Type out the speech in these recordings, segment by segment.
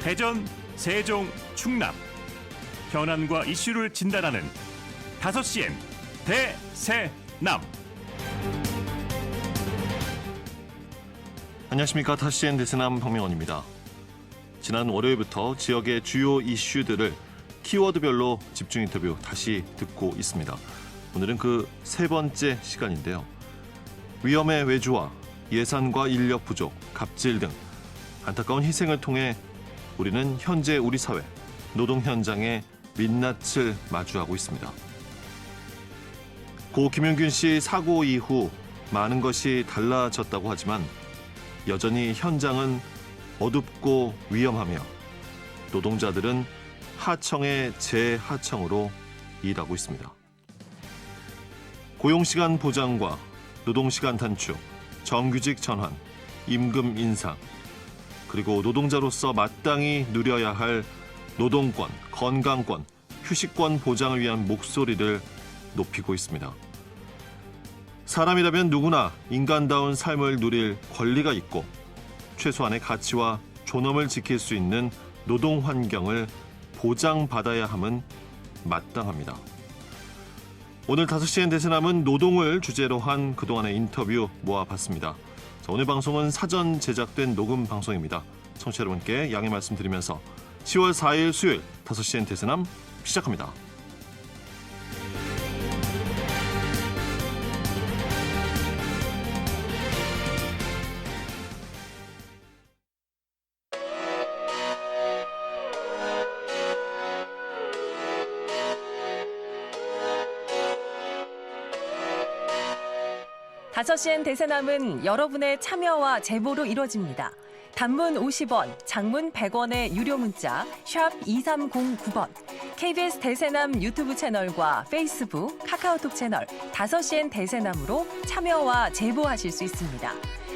대전, 세종, 충남 현안과 이슈를 진단하는 5시엔 대세남. 안녕하십니까. 5시엔 대세남 박명원입니다. 지난 월요일부터 지역의 주요 이슈들을 키워드별로 집중 인터뷰 다시 듣고 있습니다. 오늘은 그 세 번째 시간인데요. 위험의 외주화, 예산과 인력 부족, 갑질 등 안타까운 희생을 통해 우리는 현재 우리 사회, 노동 현장의 민낯을 마주하고 있습니다. 고 김용균 씨 사고 이후 많은 것이 달라졌다고 하지만 여전히 현장은 어둡고 위험하며 노동자들은 하청의 재하청으로 일하고 있습니다. 고용시간 보장과 노동시간 단축, 정규직 전환, 임금 인상, 그리고 노동자로서 마땅히 누려야 할 노동권, 건강권, 휴식권 보장을 위한 목소리를 높이고 있습니다. 사람이라면 누구나 인간다운 삶을 누릴 권리가 있고 최소한의 가치와 존엄을 지킬 수 있는 노동 환경을 보장받아야 함은 마땅합니다. 오늘 5시엔 대세남은 노동을 주제로 한 그동안의 인터뷰 모아봤습니다. 자, 오늘 방송은 사전 제작된 녹음 방송입니다. 청취자 여러분께 양해 말씀드리면서 10월 4일 수요일 5시엔 대세남 시작합니다. 다섯 시엔 대세남은 여러분의 참여와 제보로 이루어집니다. 단문 50원, 장문 100원의 유료 문자 샵 2309번, KBS 대세남 유튜브 채널과 페이스북, 카카오톡 채널 5시엔 대세남으로 참여와 제보하실 수 있습니다.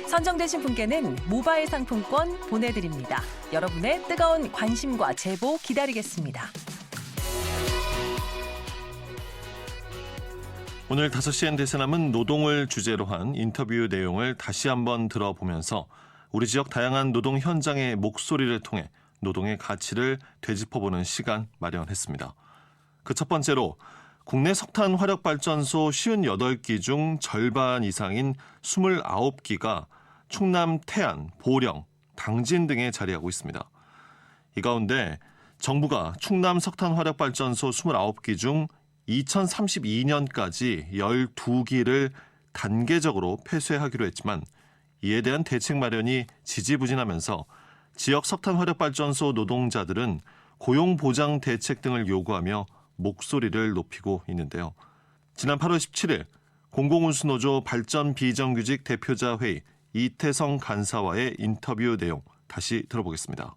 선정되신 분께는 모바일 상품권 보내드립니다. 여러분의 뜨거운 관심과 제보 기다리겠습니다. 오늘 5시엔 대세남은 노동을 주제로 한 인터뷰 내용을 다시 한번 들어보면서 우리 지역 다양한 노동 현장의 목소리를 통해 노동의 가치를 되짚어보는 시간 마련했습니다. 그 첫 번째로 국내 석탄 화력발전소 58기 중 절반 이상인 29기가 충남 태안, 보령, 당진 등에 자리하고 있습니다. 이 가운데 정부가 충남 석탄 화력발전소 29기 중 2032년까지 12기를 단계적으로 폐쇄하기로 했지만 이에 대한 대책 마련이 지지부진하면서 지역 석탄화력발전소 노동자들은 고용보장 대책 등을 요구하며 목소리를 높이고 있는데요. 지난 8월 17일 공공운수노조 발전비정규직 대표자 회의 이태성 간사와의 인터뷰 내용 다시 들어보겠습니다.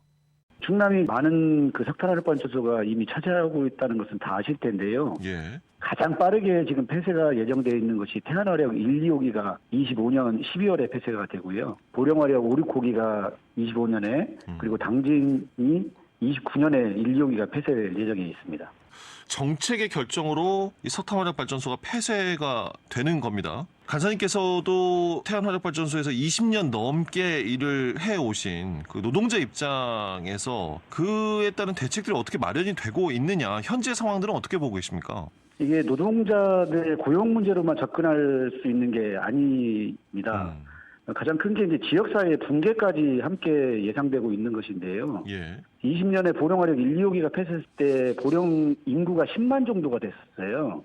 충남이 많은 그 석탄화력발전소가 이미 차지하고 있다는 것은 다 아실 텐데요. 예. 가장 빠르게 지금 폐쇄가 예정되어 있는 것이 태안화력 1, 2호기가 25년 12월에 폐쇄가 되고요. 보령화력 5, 6호기가 25년에 그리고 당진이 29년에 1, 2호기가 폐쇄될 예정에 있습니다. 정책의 결정으로 이 석탄화력발전소가 폐쇄가 되는 겁니다. 간사님께서도 태안화력발전소에서 20년 넘게 일을 해오신 그 노동자 입장에서 그에 따른 대책들이 어떻게 마련이 되고 있느냐, 현재 상황들은 어떻게 보고 계십니까? 이게 노동자들의 고용 문제로만 접근할 수 있는 게 아닙니다. 가장 큰 게 이제 지역사회의 붕괴까지 함께 예상되고 있는 것인데요. 예. 20년에 보령화력 1, 2호기가 폐쇄했을 때 보령 인구가 10만 정도가 됐었어요.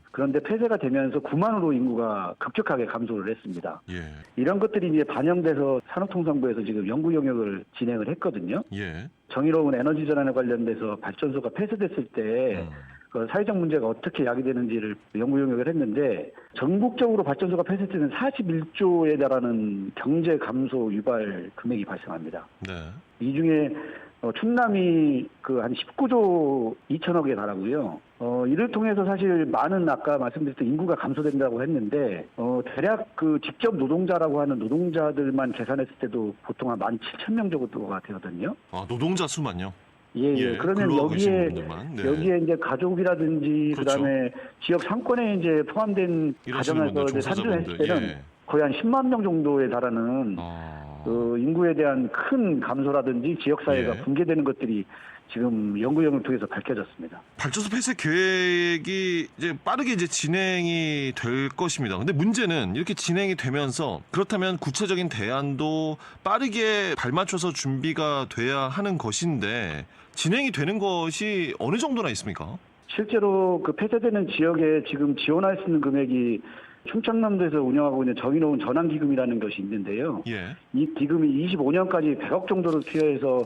그런데 폐쇄가 되면서 9만으로 인구가 급격하게 감소를 했습니다. 예. 이런 것들이 이제 반영돼서 산업통상부에서 지금 연구 영역을 진행을 했거든요. 예. 정의로운 에너지 전환에 관련돼서 발전소가 폐쇄됐을 때 그 사회적 문제가 어떻게 야기되는지를 연구 영역을 했는데 전국적으로 발전소가 폐쇄 때는 41조에 달하는 경제 감소 유발 금액이 발생합니다. 네. 이 중에 충남이 그 한 19조 2천억에 달하고요. 이를 통해서 사실 많은 아까 말씀드렸던 인구가 감소된다고 했는데 대략 그 직접 노동자라고 하는 노동자들만 계산했을 때도 보통 한 17,000명 정도가 되거든요. 아, 노동자 수만요? 예. 그러면 근로하고 계신 여기에 분들만. 네. 여기에 이제 가족이라든지 그렇죠. 그다음에 지역 상권에 이제 포함된 이러시는 가정에서 분들, 이제 산출했을 종사자분들. 때는 예. 거의 한 10만 명 정도에 달하는 인구에 대한 큰 감소라든지 지역사회가 예. 붕괴되는 것들이 지금 연구용을 통해서 밝혀졌습니다. 발전소 폐쇄 계획이 이제 빠르게 이제 진행이 될 것입니다. 근데 문제는 이렇게 진행이 되면서 그렇다면 구체적인 대안도 빠르게 발맞춰서 준비가 돼야 하는 것인데 진행이 되는 것이 어느 정도나 있습니까? 실제로 그 폐쇄되는 지역에 지금 지원할 수 있는 금액이 충청남도에서 운영하고 있는 정의로운 전환기금이라는 것이 있는데요. 예. 이 기금이 25년까지 100억 정도를 투여해서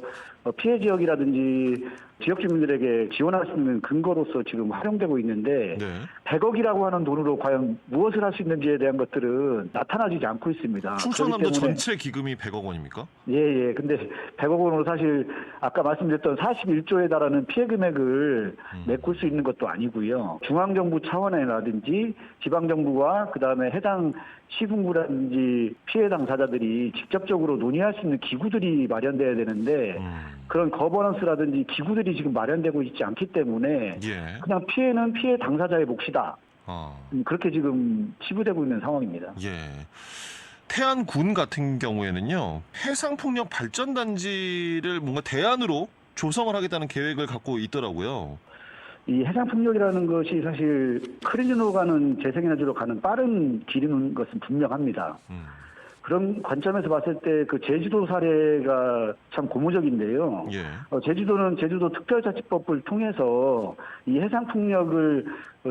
피해 지역이라든지 지역 주민들에게 지원할 수 있는 근거로서 지금 활용되고 있는데 네. 100억이라고 하는 돈으로 과연 무엇을 할 수 있는지에 대한 것들은 나타나지 않고 있습니다. 충청남도 그렇기 때문에 전체 기금이 100억 원입니까? 예. 근데 100억 원으로 사실 아까 말씀드렸던 41조에 달하는 피해 금액을 메꿀 수 있는 것도 아니고요. 중앙정부 차원이라든지 지방정부와 그다음에 해당 시군구라든지 피해 당사자들이 직접적으로 논의할 수 있는 기구들이 마련돼야 되는데 그런 거버넌스라든지 기구들이 지금 마련되고 있지 않기 때문에 예. 그냥 피해는 피해 당사자의 몫이다. 그렇게 지금 치부되고 있는 상황입니다. 예. 태안군 같은 경우에는요, 해상폭력 발전단지를 뭔가 대안으로 조성을 하겠다는 계획을 갖고 있더라고요. 이 해상폭력이라는 것이 사실 크레진으로 가는 재생에너지로 가는 빠른 길인 것은 분명합니다. 그런 관점에서 봤을 때 그 제주도 사례가 참 고무적인데요. 예. 제주도는 제주도 특별자치법을 통해서 이 해상폭력을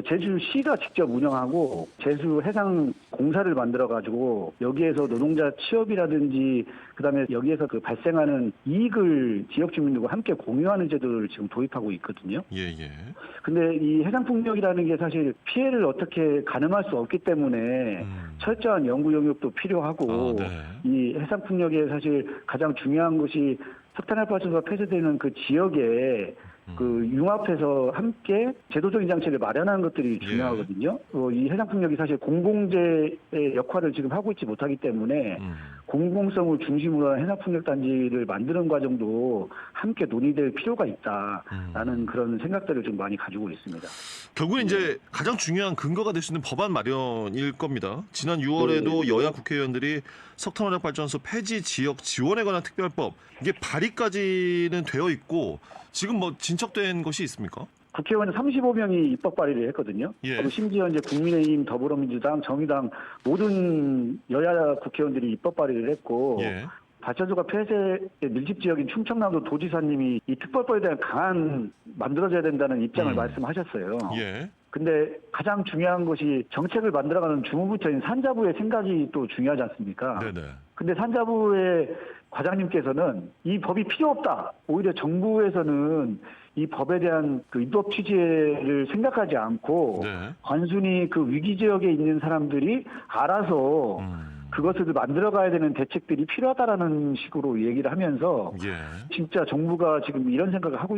제주시가 직접 운영하고 제주 해상공사를 만들어가지고 여기에서 노동자 취업이라든지 그다음에 여기에서 그 발생하는 이익을 지역 주민들과 함께 공유하는 제도를 지금 도입하고 있거든요. 예. 근데 이 해상폭력이라는 게 사실 피해를 어떻게 가늠할 수 없기 때문에 철저한 연구 영역도 필요하고 네. 이 해상폭력의 사실 가장 중요한 것이 석탄화발전소가 폐쇄되는 그 지역에 그 융합해서 함께 제도적인 장치를 마련하는 것들이 중요하거든요. 이 해상폭력이 사실 공공재의 역할을 지금 하고 있지 못하기 때문에 공공성을 중심으로 한 해상폭력단지를 만드는 과정도 함께 논의될 필요가 있다라는 그런 생각들을 좀 많이 가지고 있습니다. 결국은 이제 가장 중요한 근거가 될 수 있는 법안 마련일 겁니다. 지난 6월에도 여야 국회의원들이 석탄화력발전소 폐지 지역 지원에 관한 특별법 이게 발의까지는 되어 있고 지금 뭐 진척된 것이 있습니까? 국회의원 35명이 입법 발의를 했거든요. 예. 그리고 심지어 이제 국민의힘, 더불어민주당, 정의당 모든 여야 국회의원들이 입법 발의를 했고 예. 발전소가 폐쇄 밀집 지역인 충청남도 도지사님이 이 특별법에 대한 강한 만들어져야 된다는 입장을 말씀하셨어요. 예. 근데 가장 중요한 것이 정책을 만들어가는 주무부처인 산자부의 생각이 또 중요하지 않습니까? 네네. 근데 산자부의 과장님께서는 이 법이 필요 없다. 오히려 정부에서는 이 법에 대한 그 입법 취지를 생각하지 않고 네. 단순히 그 위기 지역에 있는 사람들이 알아서 그것을 만들어가야 되는 대책들이 필요하다라는 식으로 얘기를 하면서 예. 진짜 정부가 지금 이런 생각을 하고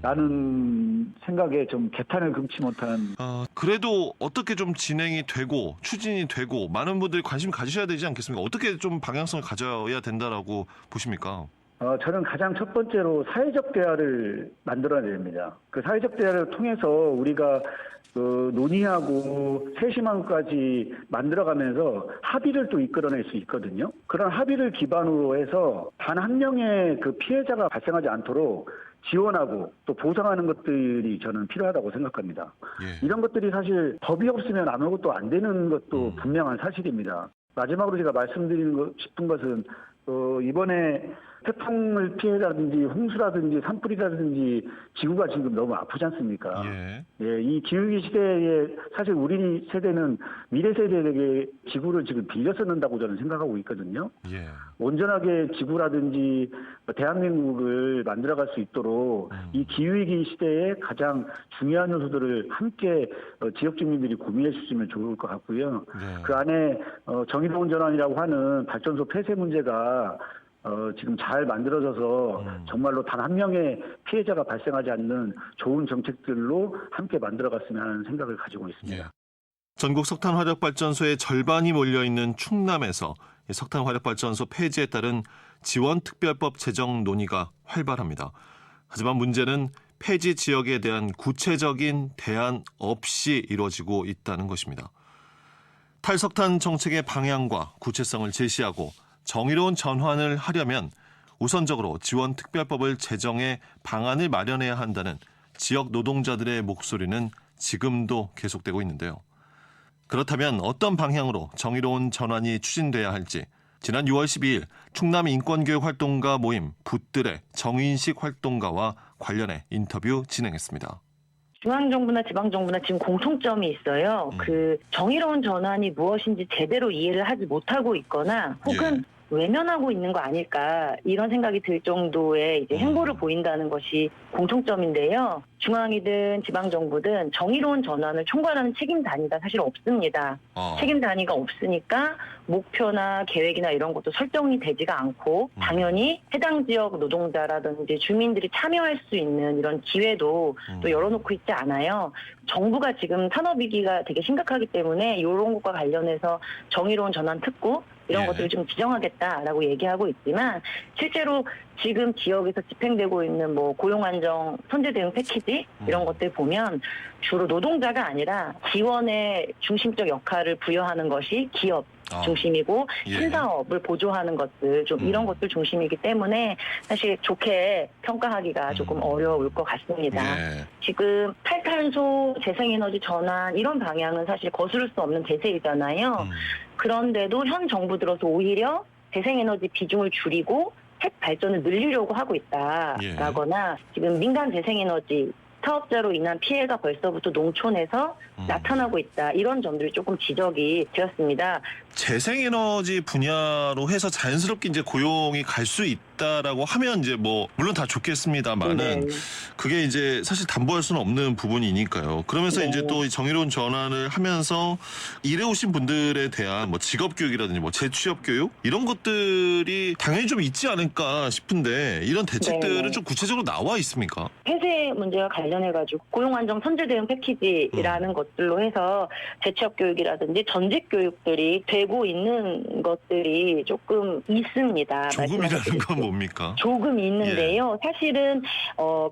있구나라는 생각에 좀 개탄을 금치 못한. 그래도 어떻게 좀 진행이 되고 추진이 되고 많은 분들이 관심 가지셔야 되지 않겠습니까? 어떻게 좀 방향성을 가져야 된다라고 보십니까? 저는 가장 첫 번째로 사회적 대화를 만들어야 됩니다. 그 사회적 대화를 통해서 우리가 논의하고 세심한 것까지 만들어가면서 합의를 또 이끌어낼 수 있거든요. 그런 합의를 기반으로 해서 단 한 명의 그 피해자가 발생하지 않도록 지원하고 또 보상하는 것들이 저는 필요하다고 생각합니다. 예. 이런 것들이 사실 법이 없으면 아무것도 안 되는 것도 분명한 사실입니다. 마지막으로 제가 말씀드리고 싶은 것은 이번에 태풍을 피해라든지 홍수라든지 산불이라든지 지구가 지금 너무 아프지 않습니까? 예. 예, 이 기후위기 시대에 사실 우리 세대는 미래 세대에게 지구를 지금 빌려 쓰는다고 저는 생각하고 있거든요. 예. 온전하게 지구라든지 대한민국을 만들어갈 수 있도록 이 기후위기 시대에 가장 중요한 요소들을 함께 지역 주민들이 고민해 주시면 좋을 것 같고요. 네. 그 안에 정의로운 전환이라고 하는 발전소 폐쇄 문제가 지금 잘 만들어져서 정말로 단 한 명의 피해자가 발생하지 않는 좋은 정책들로 함께 만들어갔으면 하는 생각을 가지고 있습니다. 예. 전국 석탄화력발전소의 절반이 몰려있는 충남에서 이 석탄화력발전소 폐지에 따른 지원특별법 제정 논의가 활발합니다. 하지만 문제는 폐지 지역에 대한 구체적인 대안 없이 이루어지고 있다는 것입니다. 탈석탄 정책의 방향과 구체성을 제시하고 정의로운 전환을 하려면 우선적으로 지원특별법을 제정해 방안을 마련해야 한다는 지역 노동자들의 목소리는 지금도 계속되고 있는데요. 그렇다면 어떤 방향으로 정의로운 전환이 추진돼야 할지 지난 6월 12일 충남 인권교육활동가 모임 붓들의 정인식 활동가와 관련해 인터뷰 진행했습니다. 중앙정부나 지방정부나 지금 공통점이 있어요. 그 정의로운 전환이 무엇인지 제대로 이해를 하지 못하고 있거나 혹은 외면하고 있는 거 아닐까 이런 생각이 들 정도의 이제 행보를 보인다는 것이 공통점인데요. 중앙이든 지방정부든 정의로운 전환을 총괄하는 책임 단위가 사실 없습니다. 책임 단위가 없으니까 목표나 계획이나 이런 것도 설정이 되지가 않고 당연히 해당 지역 노동자라든지 주민들이 참여할 수 있는 이런 기회도 또 열어놓고 있지 않아요. 정부가 지금 산업위기가 되게 심각하기 때문에 이런 것과 관련해서 정의로운 전환 특구 이런 것들을 좀 지정하겠다라고 얘기하고 있지만 실제로 지금 지역에서 집행되고 있는 뭐 고용안정 선제 대응 패키지 이런 것들 보면 주로 노동자가 아니라 지원의 중심적 역할을 부여하는 것이 기업 중심이고 신사업을 보조하는 것들 좀 이런 것들 중심이기 때문에 사실 좋게 평가하기가 조금 어려울 것 같습니다. 지금 탈탄소 재생에너지 전환 이런 방향은 사실 거스를 수 없는 대세이잖아요. 그런데도 현 정부 들어서 오히려 재생에너지 비중을 줄이고 핵 발전을 늘리려고 하고 있다라거나 지금 민간 재생에너지 사업자로 인한 피해가 벌써부터 농촌에서 나타나고 있다. 이런 점들이 조금 지적이 되었습니다. 재생에너지 분야로 해서 자연스럽게 이제 고용이 갈 수 있다라고 하면 이제 뭐 물론 다 좋겠습니다만은 그게 이제 사실 담보할 수는 없는 부분이니까요. 그러면서 이제 또 정의로운 전환을 하면서 일해 오신 분들에 대한 뭐 직업 교육이라든지 뭐 재취업 교육 이런 것들이 당연히 좀 있지 않을까 싶은데 이런 대책들은 좀 구체적으로 나와 있습니까? 폐쇄 문제와 관련해가지고 고용안정 선제 대응 패키지라는 것들로 해서 재취업 교육이라든지 전직 교육들이 되고 있는 것들이 조금 있습니다. 조금이라는 건 뭡니까? 조금 있는데요. 사실은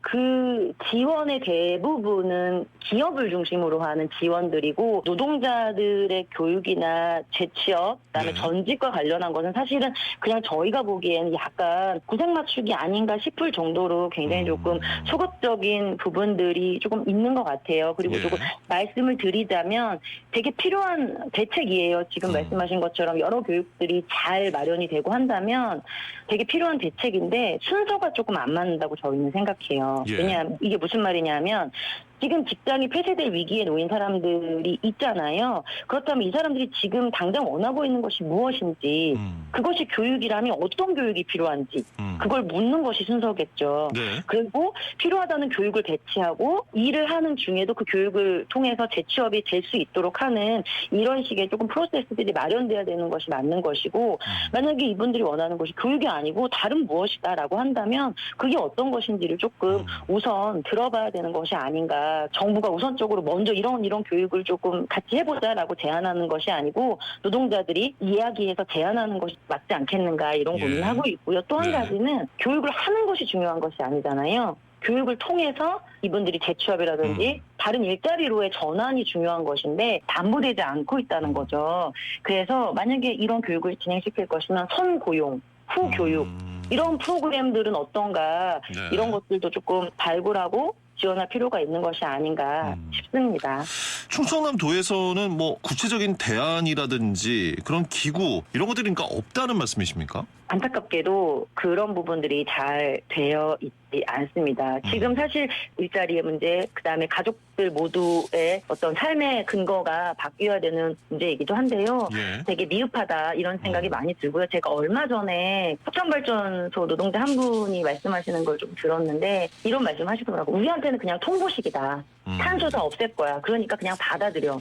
그 지원의 대부분은 기업을 중심으로 하는 지원들이고 노동자들의 교육이나 재취업, 그다음에 전직과 관련한 것은 사실은 그냥 저희가 보기에는 약간 구색 맞추기 아닌가 싶을 정도로 굉장히 조금 소극적인 부분들이 조금 있는 것 같아요. 그리고 조금 말씀을 드리자면 되게 필요한 대책이에요. 지금 말씀하신 것처럼 여러 교육들이 잘 마련이 되고 한다면 되게 필요한 대책인데 순서가 조금 안 맞는다고 저희는 생각해요. 왜냐하면 이게 무슨 말이냐면 지금 직장이 폐쇄될 위기에 놓인 사람들이 있잖아요. 그렇다면 이 사람들이 지금 당장 원하고 있는 것이 무엇인지 그것이 교육이라면 어떤 교육이 필요한지 그걸 묻는 것이 순서겠죠. 그리고 필요하다는 교육을 배치하고 일을 하는 중에도 그 교육을 통해서 재취업이 될 수 있도록 하는 이런 식의 조금 프로세스들이 마련돼야 되는 것이 맞는 것이고 만약에 이분들이 원하는 것이 교육이 아니고 다른 무엇이다라고 한다면 그게 어떤 것인지를 조금 우선 들어봐야 되는 것이 아닌가. 정부가 우선적으로 먼저 이런 교육을 조금 같이 해보자라고 제안하는 것이 아니고 노동자들이 이야기해서 제안하는 것이 맞지 않겠는가 이런 고민을 하고 있고요. 또 한 가지는 교육을 하는 것이 중요한 것이 아니잖아요. 교육을 통해서 이분들이 재취업이라든지 다른 일자리로의 전환이 중요한 것인데 담보되지 않고 있다는 거죠. 그래서 만약에 이런 교육을 진행시킬 것이면 선고용, 후교육 이런 프로그램들은 어떤가 이런 것들도 조금 발굴하고 지원할 필요가 있는 것이 아닌가 싶습니다. 충청남도에서는 뭐 구체적인 대안이라든지 그런 기구 이런 것들이 그러니까 없다는 말씀이십니까? 안타깝게도 그런 부분들이 잘 되어 있지 않습니다. 지금 사실 일자리의 문제, 그다음에 가족들 모두의 어떤 삶의 근거가 바뀌어야 되는 문제이기도 한데요. 되게 미흡하다 이런 생각이 많이 들고요. 제가 얼마 전에 석탄발전소 노동자 한 분이 말씀하시는 걸 좀 들었는데 이런 말씀 하시더라고요. 우리한테는 그냥 통보식이다. 탄소 다 없앨 거야. 그러니까 그냥 받아들여.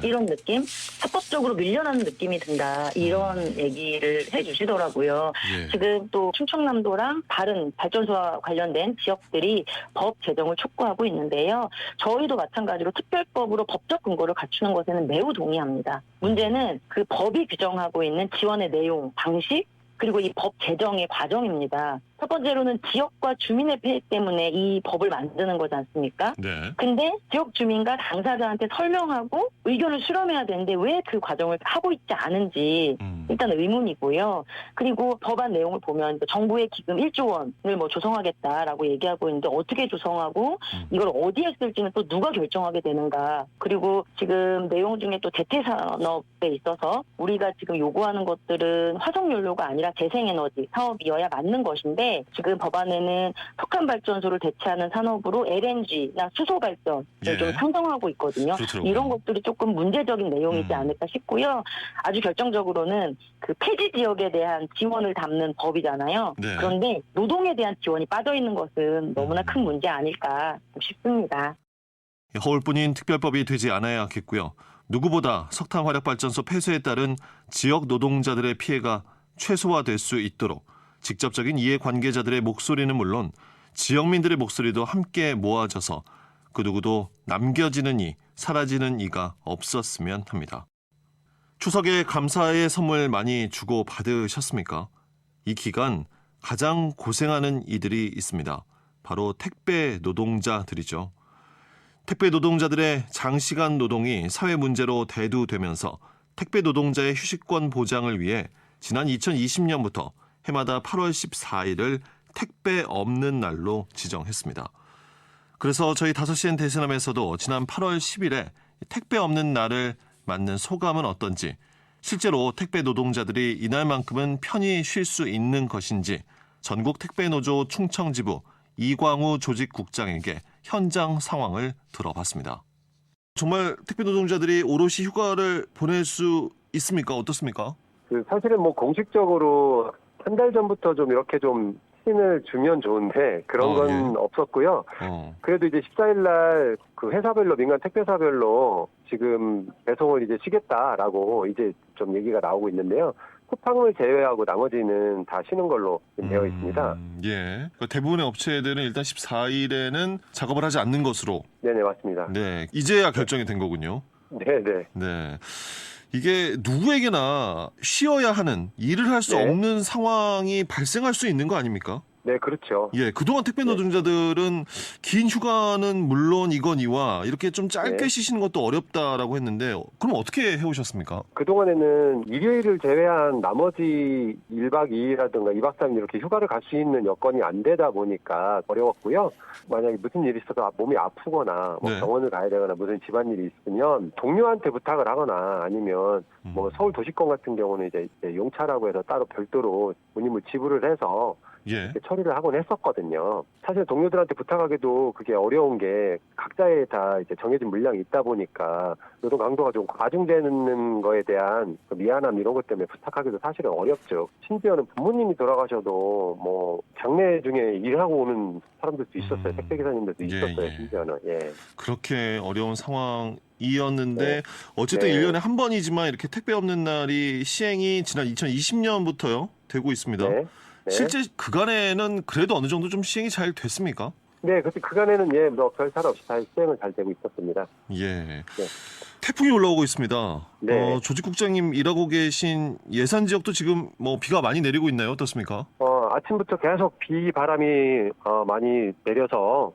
이런 느낌? 합법적으로 밀려나는 느낌이 든다. 이런 얘기를 해주시더라고요. 지금 또 충청남도랑 다른 발전소와 관련된 지역들이 법 제정을 촉구하고 있는데요. 저희도 마찬가지로 특별법으로 법적 근거를 갖추는 것에는 매우 동의합니다. 문제는 그 법이 규정하고 있는 지원의 내용, 방식, 그리고 이 법 제정의 과정입니다. 첫 번째로는 지역과 주민의 폐해 때문에 이 법을 만드는 거지 않습니까? 근데 지역 주민과 당사자한테 설명하고 의견을 수렴해야 되는데 왜 그 과정을 하고 있지 않은지 일단 의문이고요. 그리고 법안 내용을 보면 정부의 기금 1조 원을 뭐 조성하겠다라고 얘기하고 있는데 어떻게 조성하고 이걸 어디에 쓸지는 또 누가 결정하게 되는가. 그리고 지금 내용 중에 또 대테산업에 있어서 우리가 지금 요구하는 것들은 화석연료가 아니라 재생에너지 사업이어야 맞는 것인데 지금 법안에는 석탄발전소를 대체하는 산업으로 LNG나 수소발전을 예. 좀 상정하고 있거든요. 그렇더라고요. 이런 것들이 조금 문제적인 내용이지 않을까 싶고요. 아주 결정적으로는 그 폐지 지역에 대한 지원을 담는 법이잖아요. 네. 그런데 노동에 대한 지원이 빠져 있는 것은 너무나 큰 문제 아닐까 싶습니다. 허울뿐인 특별법이 되지 않아야겠고요. 누구보다 석탄 화력발전소 폐쇄에 따른 지역 노동자들의 피해가 최소화될 수 있도록 직접적인 이해관계자들의 목소리는 물론 지역민들의 목소리도 함께 모아져서 그 누구도 남겨지는 이, 사라지는 이가 없었으면 합니다. 추석에 감사의 선물 많이 주고 받으셨습니까? 이 기간 가장 고생하는 이들이 있습니다. 바로 택배 노동자들이죠. 택배 노동자들의 장시간 노동이 사회 문제로 대두되면서 택배 노동자의 휴식권 보장을 위해 지난 2020년부터 해마다 8월 14일을 택배 없는 날로 지정했습니다. 그래서 저희 5시엔 대세남에서도 지난 8월 10일에 택배 없는 날을 맞는 소감은 어떤지, 실제로 택배 노동자들이 이날만큼은 편히 쉴 수 있는 것인지 전국 택배노조 충청지부 이광우 조직국장에게 현장 상황을 들어봤습니다. 정말 택배 노동자들이 오롯이 휴가를 보낼 수 있습니까? 어떻습니까? 사실은 뭐 공식적으로 한 달 전부터 좀 이렇게 좀 신을 주면 좋은데 그런 건 예. 없었고요. 그래도 이제 14일 날 그 회사별로 민간 택배사별로 지금 배송을 이제 쉬겠다라고 이제 좀 얘기가 나오고 있는데요. 쿠팡을 제외하고 나머지는 다 쉬는 걸로 되어 있습니다. 예. 대부분의 업체들은 일단 14일에는 작업을 하지 않는 것으로. 네네, 맞습니다. 네. 이제야 결정이 된 거군요. 네네. 네. 이게 누구에게나 쉬어야 하는, 일을 할 수 네. 없는 상황이 발생할 수 있는 거 아닙니까? 네, 그렇죠. 예, 그동안 택배 노동자들은 긴 휴가는 물론 이거니와 이렇게 좀 짧게 네. 쉬시는 것도 어렵다라고 했는데 그럼 어떻게 해오셨습니까? 그동안에는 일요일을 제외한 나머지 1박 2일이라든가 2박 3일 이렇게 휴가를 갈 수 있는 여건이 안 되다 보니까 어려웠고요. 만약에 무슨 일이 있어서 몸이 아프거나 뭐 네. 병원을 가야 되거나 무슨 집안일이 있으면 동료한테 부탁을 하거나 아니면 뭐 서울 도시권 같은 경우는 이제 용차라고 해서 따로 별도로 운임을 지불을 해서 예. 처리를 하곤 했었거든요. 사실 동료들한테 부탁하기도 그게 어려운 게 각자의 다 이제 정해진 물량이 있다 보니까 노동 강도가 좀 과중되는 거에 대한 그 미안함 이런 것 때문에 부탁하기도 사실은 어렵죠. 심지어는 부모님이 돌아가셔도 뭐 장례 중에 일하고 오는 사람들도 있었어요. 택배기사님들도 있었어요. 예. 심지어는. 예. 그렇게 어려운 상황이었는데 네. 어쨌든 네. 1년에 한 번이지만 이렇게 택배 없는 날이 시행이 지난 2020년부터요 되고 있습니다. 네. 네. 실제 그간에는 그래도 어느 정도 좀 시행이 잘 됐습니까? 네, 그간에는 예, 뭐 별탈 없이 잘 수행을 잘 되고 있었습니다. 예. 태풍이 올라오고 있습니다. 네. 조직국장님 일하고 계신 예산 지역도 지금 뭐 비가 많이 내리고 있나요? 어떻습니까? 아침부터 계속 바람이 많이 내려서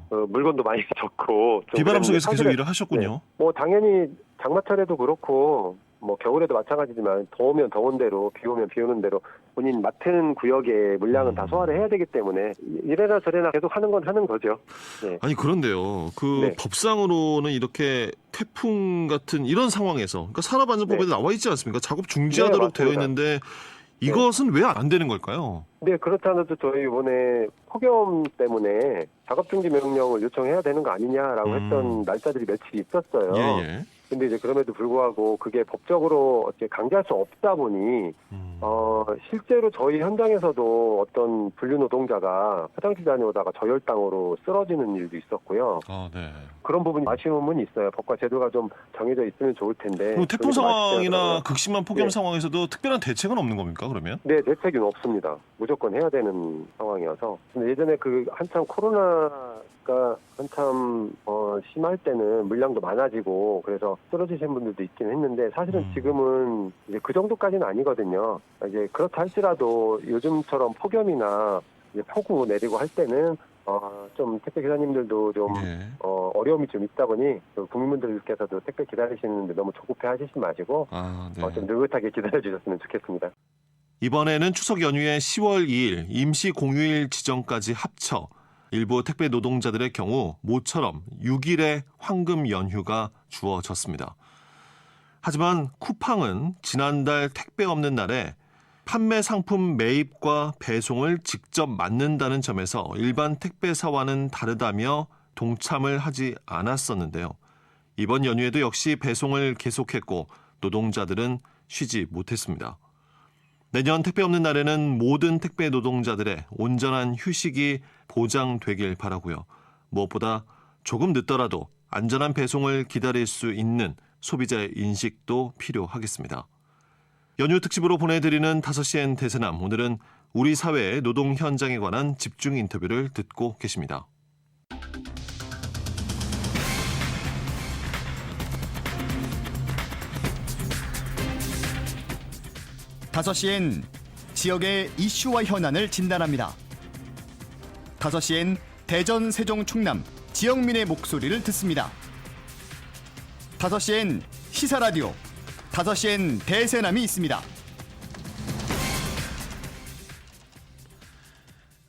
물건도 많이 적고 좀 비바람 속에서 계속 사실은, 일을 하셨군요. 네, 뭐 당연히 장마철에도 그렇고 뭐 겨울에도 마찬가지지만 더우면 더운 대로 비 오면 비 오는 대로 본인 맡은 구역의 물량은 다 소화를 해야 되기 때문에 이래나 저래나 계속 하는 건 하는 거죠. 네. 아니 그런데요. 네. 법상으로는 이렇게 태풍 같은 이런 상황에서 그러니까 산업안전법에 네. 나와 있지 않습니까? 작업 중지하도록 네, 되어 맞습니다. 있는데 이것은 왜 안 되는 걸까요? 네, 그렇다면서 저희 이번에 폭염 때문에 작업 중지 명령을 요청해야 되는 거 아니냐라고 했던 날짜들이 며칠 있었어요. 예. 근데 이제 그럼에도 불구하고 그게 법적으로 어떻게 강제할 수 없다 보니 실제로 저희 현장에서도 어떤 분류 노동자가 화장실 다녀오다가 저혈당으로 쓰러지는 일도 있었고요. 네. 그런 부분이 아쉬움은 있어요. 법과 제도가 좀 정해져 있으면 좋을 텐데. 그럼 태풍 그게 좀 상황이나 아쉽더라고요. 극심한 폭염 네. 상황에서도 특별한 대책은 없는 겁니까? 그러면? 네, 대책은 없습니다. 무조건 해야 되는 상황이어서. 근데 예전에 한참 코로나가 한참 심할 때는 물량도 많아지고 그래서 쓰러지신 분들도 있긴 했는데 사실은 지금은 이제 그 정도까지는 아니거든요. 이제 그렇다 할지라도 요즘처럼 폭염이나 이제 폭우 내리고 할 때는 좀 택배 기사님들도 좀 예. 어려움이 좀 있다 보니 국민분들께서도 택배 기다리시는데 너무 조급해 하시지 마시고 네. 좀 느긋하게 기다려 주셨으면 좋겠습니다. 이번에는 추석 연휴에 10월 2일 임시 공휴일 지정까지 합쳐 일부 택배 노동자들의 경우 모처럼 6일의 황금 연휴가 주어졌습니다. 하지만 쿠팡은 지난달 택배 없는 날에 판매 상품 매입과 배송을 직접 맡는다는 점에서 일반 택배사와는 다르다며 동참을 하지 않았었는데요. 이번 연휴에도 역시 배송을 계속했고 노동자들은 쉬지 못했습니다. 내년 택배 없는 날에는 모든 택배 노동자들의 온전한 휴식이 보장되길 바라고요. 무엇보다 조금 늦더라도 안전한 배송을 기다릴 수 있는 소비자의 인식도 필요하겠습니다. 연휴 특집으로 보내드리는 5시엔 대세남, 오늘은 우리 사회의 노동 현장에 관한 집중 인터뷰를 듣고 계십니다. 다섯 시엔 지역의 이슈와 현안을 진단합니다. 5시엔 대전, 세종, 충남 지역민의 목소리를 듣습니다. 5시엔 시사라디오, 5시엔 대세남이 있습니다.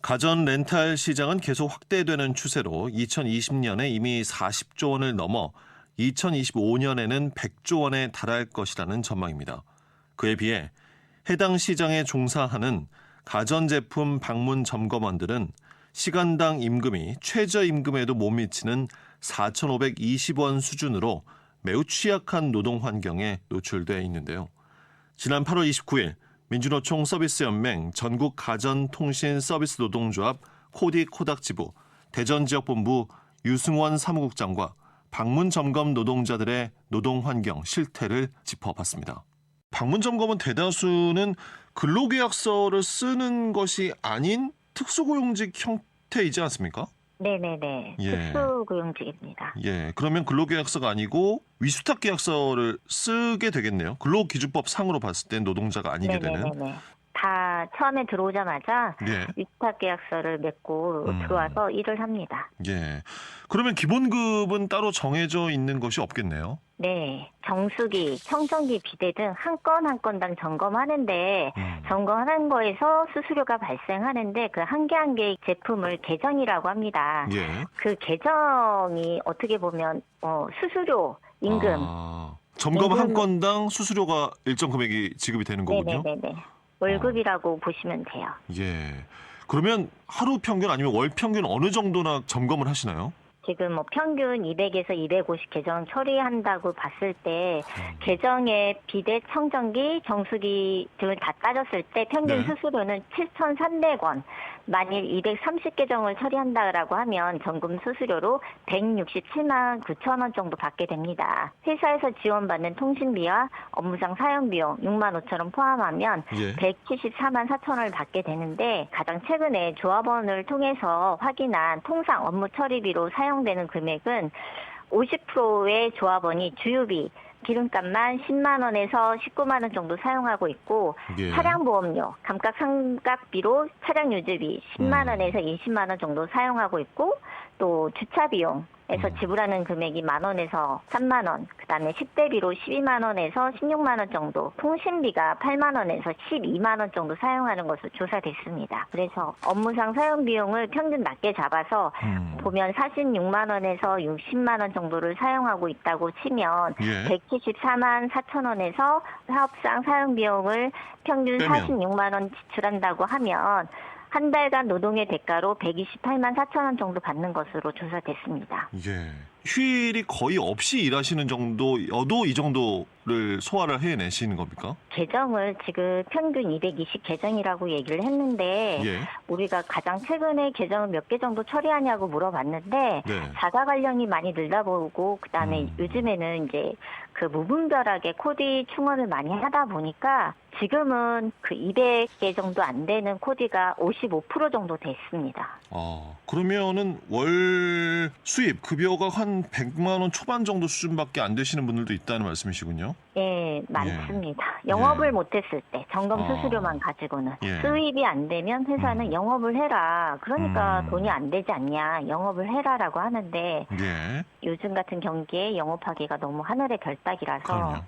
가전 렌탈 시장은 계속 확대되는 추세로 2020년에 이미 40조 원을 넘어 2025년에는 100조 원에 달할 것이라는 전망입니다. 그에 비해 해당 시장에 종사하는 가전제품 방문 점검원들은 시간당 임금이 최저임금에도 못 미치는 4,520원 수준으로 매우 취약한 노동 환경에 노출돼 있는데요. 지난 8월 29일 민주노총 서비스연맹 전국가전통신서비스노동조합 코디코닥지부 대전지역본부 유승원 사무국장과 방문점검 노동자들의 노동환경 실태를 짚어봤습니다. 방문점검은 대다수는 근로계약서를 쓰는 것이 아닌 특수고용직 형태이지 않습니까? 네네네. 예. 특수고용직입니다. 예, 그러면 근로계약서가 아니고 위수탁계약서를 쓰게 되겠네요. 근로기준법 상으로 봤을 땐 노동자가 아니게 되는. 네네네. 다 처음에 들어오자마자 예. 위탁계약서를 맺고 들어와서 일을 합니다. 예. 그러면 기본급은 따로 정해져 있는 것이 없겠네요. 네. 정수기, 청정기, 비대 등 한 건 한 건당 점검하는데 점검하는 거에서 수수료가 발생하는데 그 한 개 한 개의 제품을 계정이라고 합니다. 예. 그 계정이 어떻게 보면 수수료, 임금. 점검 한 임금. 건당 수수료가 일정 금액이 지급이 되는 거군요. 네네네네. 월급이라고 보시면 돼요. 예. 그러면 하루 평균 아니면 월 평균 어느 정도나 점검을 하시나요? 지금 뭐 평균 200에서 250 계정 처리한다고 봤을 때 계정에 비대, 청정기, 정수기 등을 다 따졌을 때 평균 네. 수수료는 7,300원. 만일 230계정을 처리한다라고 하면 전금 수수료로 167만 9천 원 정도 받게 됩니다. 회사에서 지원받는 통신비와 업무상 사용비용 6만 5천 원 포함하면 예. 174만 4천 원을 받게 되는데 가장 최근에 조합원을 통해서 확인한 통상 업무 처리비로 사용되는 금액은 50%의 조합원이 주유비, 기름값만 10만 원에서 19만 원 정도 사용하고 있고 예. 차량보험료, 감가상각비로 차량 유지비 10만 원에서 20만 원 정도 사용하고 있고 또 주차비용에서 지불하는 금액이 만 원에서 3만 원, 그다음에 식대비로 12만 원에서 16만 원 정도, 통신비가 8만 원에서 12만 원 정도 사용하는 것으로 조사됐습니다. 그래서 업무상 사용 비용을 평균 낮게 잡아서 보면 46만 원에서 60만 원 정도를 사용하고 있다고 치면 예. 174만 4천 원에서 사업상 사용 비용을 평균 빼면. 46만 원 지출한다고 하면 한 달간 노동의 대가로 128만 4천 원 정도 받는 것으로 조사됐습니다. 예. 휴일이 거의 없이 일하시는 정도여도 이 정도를 소화를 해내시는 겁니까? 계정을 지금 평균 220 계정이라고 얘기를 했는데 예. 우리가 가장 최근에 계정을 몇 개 정도 처리하냐고 물어봤는데 네. 자가 관련이 많이 늘다 보고 그다음에 요즘에는 이제 그 무분별하게 코디 충원을 많이 하다 보니까 지금은 그 200개 정도 안 되는 코디가 55% 정도 됐습니다. 그러면은 월 수입 급여가 한 100만 원 초반 정도 수준밖에 안 되시는 분들도 있다는 말씀이시군요. 예, 많습니다. 영업을 못했을 때 점검 수수료만 가지고는 수입이 안 되면 회사는 영업을 해라. 그러니까 돈이 안 되지 않냐. 영업을 해라라고 하는데 요즘 같은 경기에 영업하기가 너무 하늘의 별따기라서. 그럼요.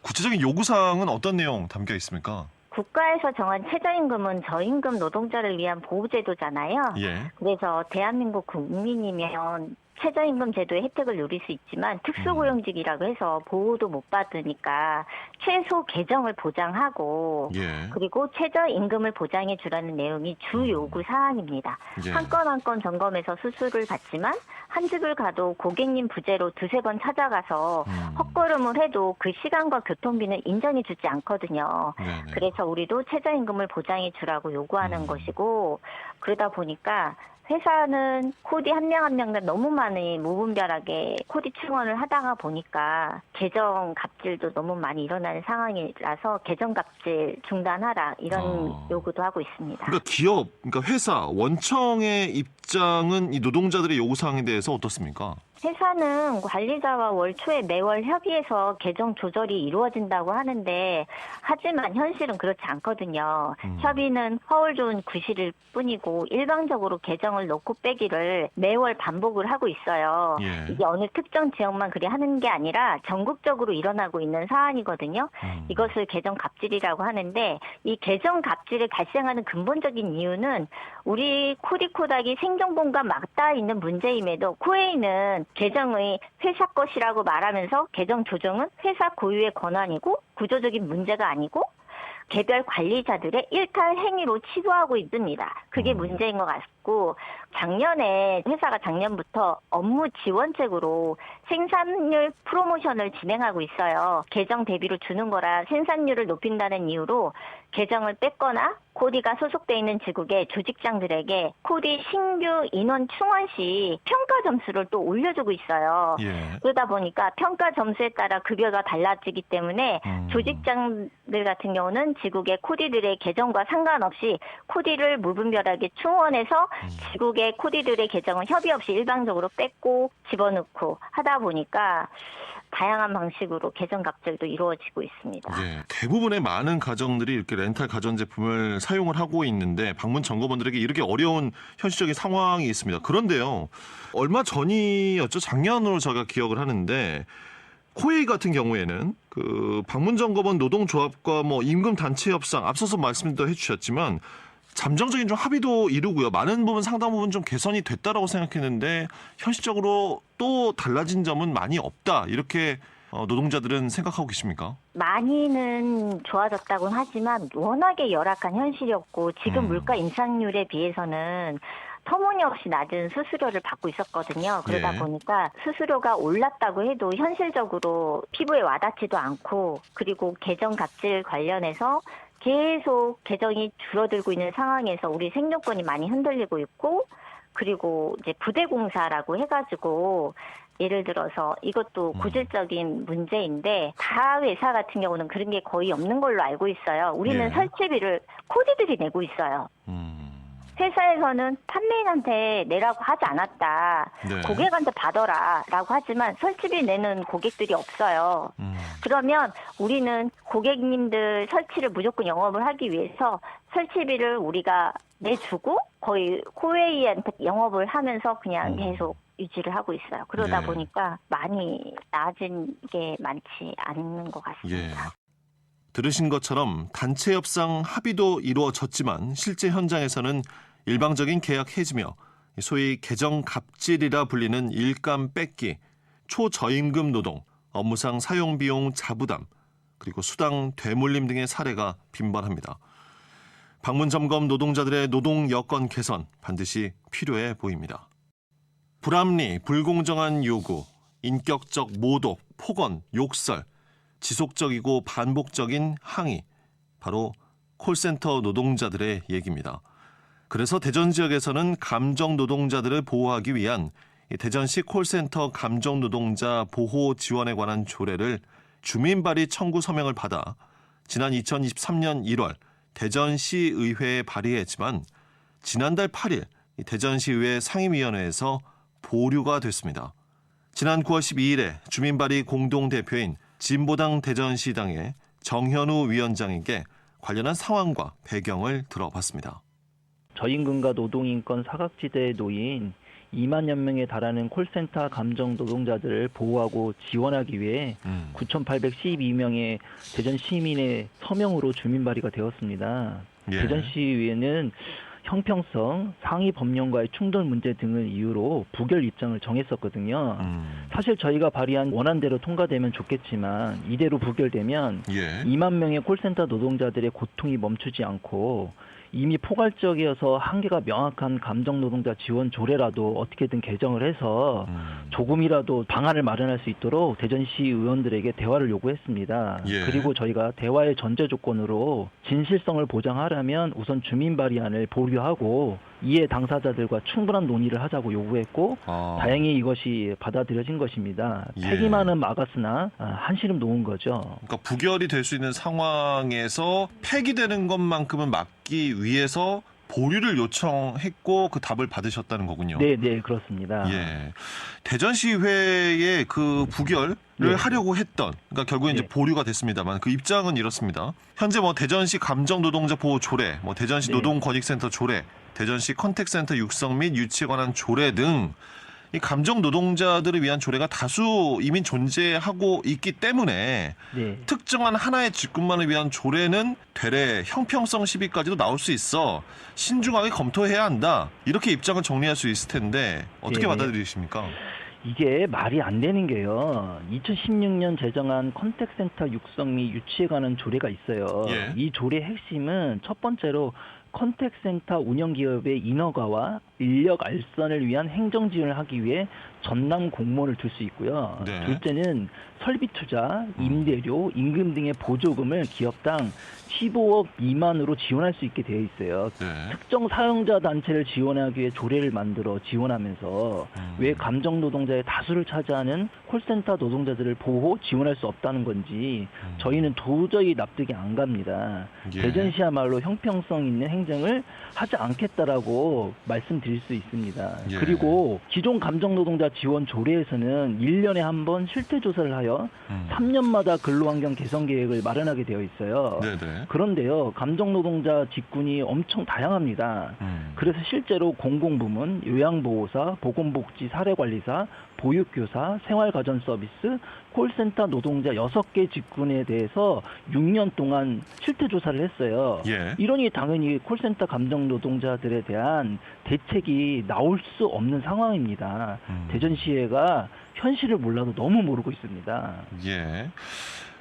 구체적인 요구사항은 어떤 내용 담겨 있습니까? 국가에서 정한 최저임금은 저임금 노동자를 위한 보호제도잖아요. 그래서 대한민국 국민이면 최저임금 제도의 혜택을 누릴 수 있지만 특수고용직이라고 해서 보호도 못 받으니까 최소 계정을 보장하고 그리고 최저임금을 보장해 주라는 내용이 주 요구 사항입니다. 한 건 한 건 점검해서 수수료를 받지만 한 집을 가도 고객님 부재로 두세 번 찾아가서 헛걸음을 해도 그 시간과 교통비는 인정해 주지 않거든요. 그래서 우리도 최저임금을 보장해 주라고 요구하는 것이고 그러다 보니까 회사는 코디 한 명 한 명당 너무 많이 무분별하게 코디 충원을 하다가 보니까 계정 갑질도 너무 많이 일어나는 상황이라서 계정 갑질 중단하라 이런 요구도 하고 있습니다. 그러니까 기업, 그러니까 회사, 원청의 입장은 이 노동자들의 요구사항에 대해서 어떻습니까? 회사는 관리자와 월 초에 매월 협의해서 계정 조절이 이루어진다고 하는데 하지만 현실은 그렇지 않거든요. 협의는 허울 좋은 구실일 뿐이고 일방적으로 계정을 놓고 빼기를 매월 반복을 하고 있어요. 이게 어느 특정 지역만 그리 하는 게 아니라 전국적으로 일어나고 있는 사안이거든요. 이것을 계정 갑질이라고 하는데 이 계정 갑질이 발생하는 근본적인 이유는 우리 코디코닥이 생존본과 맞닿아 있는 문제임에도 코웨이는 계정의 회사 것이라고 말하면서 계정 조정은 회사 고유의 권한이고 구조적인 문제가 아니고 개별 관리자들의 일탈 행위로 치부하고 있습니다. 그게 문제인 것 같고 작년에 회사가 작년부터 업무 지원책으로 생산률 프로모션을 진행하고 있어요. 계정 대비로 주는 거라 생산률을 높인다는 이유로 계정을 뺐거나 코디가 소속돼 있는 지국의 조직장들에게 코디 신규 인원 충원 시 평가 점수를 또 올려주고 있어요. 그러다 보니까 평가 점수에 따라 급여가 달라지기 때문에 조직장들 같은 경우는 지국의 코디들의 계정과 상관없이 코디를 무분별하게 충원해서 지국의 코디들의 계정은 협의 없이 일방적으로 뺐고 집어넣고 하다 보니까 다양한 방식으로 계정 갑질도 이루어지고 있습니다. 대부분의 많은 가정들이 이렇게 렌탈 가전제품을 사용을 하고 있는데 방문 점검원들에게 이렇게 어려운 현실적인 상황이 있습니다. 그런데요, 얼마 전이었죠. 작년으로 제가 기억을 하는데 코웨이 같은 경우에는 그 방문 점검원 노동조합과 뭐 임금 단체 협상 앞서서 말씀도 해주셨지만 잠정적인 좀 합의도 이루고요. 많은 부분 상당 부분 좀 개선이 됐다라고 생각했는데 현실적으로 또 달라진 점은 많이 없다. 이렇게 노동자들은 생각하고 계십니까? 많이는 좋아졌다고는 하지만 워낙에 열악한 현실이었고 지금 물가 인상률에 비해서는 터무니없이 낮은 수수료를 받고 있었거든요. 그러다 보니까 수수료가 올랐다고 해도 현실적으로 피부에 와닿지도 않고 그리고 계정 갑질 관련해서 계속 계정이 줄어들고 있는 상황에서 우리 생존권이 많이 흔들리고 있고 그리고 이제 부대공사라고 해가지고 예를 들어서 이것도 고질적인 문제인데 다 회사 같은 경우는 그런 게 거의 없는 걸로 알고 있어요. 우리는 설치비를 코디들이 내고 있어요. 회사에서는 판매인한테 내라고 하지 않았다. 고객한테 받아라 라고 하지만 설치비 내는 고객들이 없어요. 그러면 우리는 고객님들 설치를 무조건 영업을 하기 위해서 설치비를 우리가 내주고 거의 코웨이한테 영업을 하면서 그냥 계속 유지를 하고 있어요. 그러다 보니까 많이 나아진 게 많지 않는 것 같습니다. 들으신 것처럼 단체 협상 합의도 이루어졌지만 실제 현장에서는 일방적인 계약 해지며 소위 계정 갑질이라 불리는 일감 뺏기, 초저임금 노동, 업무상 사용비용 자부담, 그리고 수당 되물림 등의 사례가 빈번합니다. 방문점검 노동자들의 노동 여건 개선 반드시 필요해 보입니다. 불합리, 불공정한 요구, 인격적 모독, 폭언, 욕설, 지속적이고 반복적인 항의, 바로 콜센터 노동자들의 얘기입니다. 그래서 대전 지역에서는 감정 노동자들을 보호하기 위한 이 대전시 콜센터 감정노동자 보호 지원에 관한 조례를 주민발의 청구 서명을 받아 지난 2023년 1월 대전시의회에 발의했지만 지난달 8일 대전시의회 상임위원회에서 보류가 됐습니다. 지난 9월 12일에 주민발의 공동대표인 진보당 대전시당의 정현우 위원장에게 관련한 상황과 배경을 들어봤습니다. 저임금과 노동인권 사각지대에 놓인 2만여 명에 달하는 콜센터 감정 노동자들을 보호하고 지원하기 위해 9,812명의 대전 시민의 서명으로 주민 발의가 되었습니다. 예. 대전시의회는 형평성, 상위 법령과의 충돌 문제 등을 이유로 부결 입장을 정했었거든요. 사실 저희가 발의한 원안대로 통과되면 좋겠지만 이대로 부결되면 예. 2만 명의 콜센터 노동자들의 고통이 멈추지 않고 이미 포괄적이어서 한계가 명확한 감정노동자 지원 조례라도 어떻게든 개정을 해서 조금이라도 방안을 마련할 수 있도록 대전시 의원들에게 대화를 요구했습니다. 예. 그리고 저희가 대화의 전제 조건으로 진실성을 보장하려면 우선 주민 발의안을 보류하고 이해 당사자들과 충분한 논의를 하자고 요구했고 다행히 이것이 받아들여진 것입니다. 예. 폐기만은 막았으나 한시름 놓은 거죠. 그러니까 부결이 될 수 있는 상황에서 폐기되는 것만큼은 막기 위해서 보류를 요청했고 그 답을 받으셨다는 거군요. 네, 그렇습니다. 예. 대전시의회의 그 부결을 네. 하려고 했던, 그러니까 결국에 이제 네. 보류가 됐습니다만 그 입장은 이렇습니다. 현재 뭐 대전시 감정노동자 보호 조례, 뭐 대전시 네. 노동권익센터 조례, 대전시 컨택센터 육성 및 유치에 관한 조례 등 이 감정 노동자들을 위한 조례가 다수 이미 존재하고 있기 때문에 네. 특정한 하나의 직군만을 위한 조례는 되레 형평성 시비까지도 나올 수 있어 신중하게 검토해야 한다. 이렇게 입장을 정리할 수 있을 텐데 어떻게 네. 받아들이십니까? 이게 말이 안 되는 게요. 2016년 제정한 컨택센터 육성 및 유치에 관한 조례가 있어요. 예. 이 조례의 핵심은 첫 번째로 컨택센터 운영기업의 인허가와 인력 알선을 위한 행정 지원을 하기 위해 전담 공무원을 둘 수 있고요. 네. 둘째는 설비 투자, 임대료, 임금 등의 보조금을 기업당 15억 미만으로 지원할 수 있게 되어 있어요. 네. 특정 사용자 단체를 지원하기 위해 조례를 만들어 지원하면서 왜 감정 노동자의 다수를 차지하는 콜센터 노동자들을 보호, 지원할 수 없다는 건지 저희는 도저히 납득이 안 갑니다. 예. 대전시야말로 형평성 있는 행정을 하지 않겠다라고 말씀드릴 수 있습니다. 예. 그리고 기존 감정 노동자 지원 조례에서는 1년에 한 번 실태 조사를 하여 3년마다 근로환경 개선 계획을 마련하게 되어 있어요. 네네. 그런데요, 감정 노동자 직군이 엄청 다양합니다. 그래서 실제로 공공부문, 요양보호사, 보건복지 사례관리사, 보육교사, 생활가전 서비스, 콜센터 노동자 6개 직군에 대해서 6년 동안 실태조사를 했어요. 예. 이러니 당연히 콜센터 감정 노동자들에 대한 대책이 나올 수 없는 상황입니다. 대전시회가 현실을 몰라도 너무 모르고 있습니다. 예.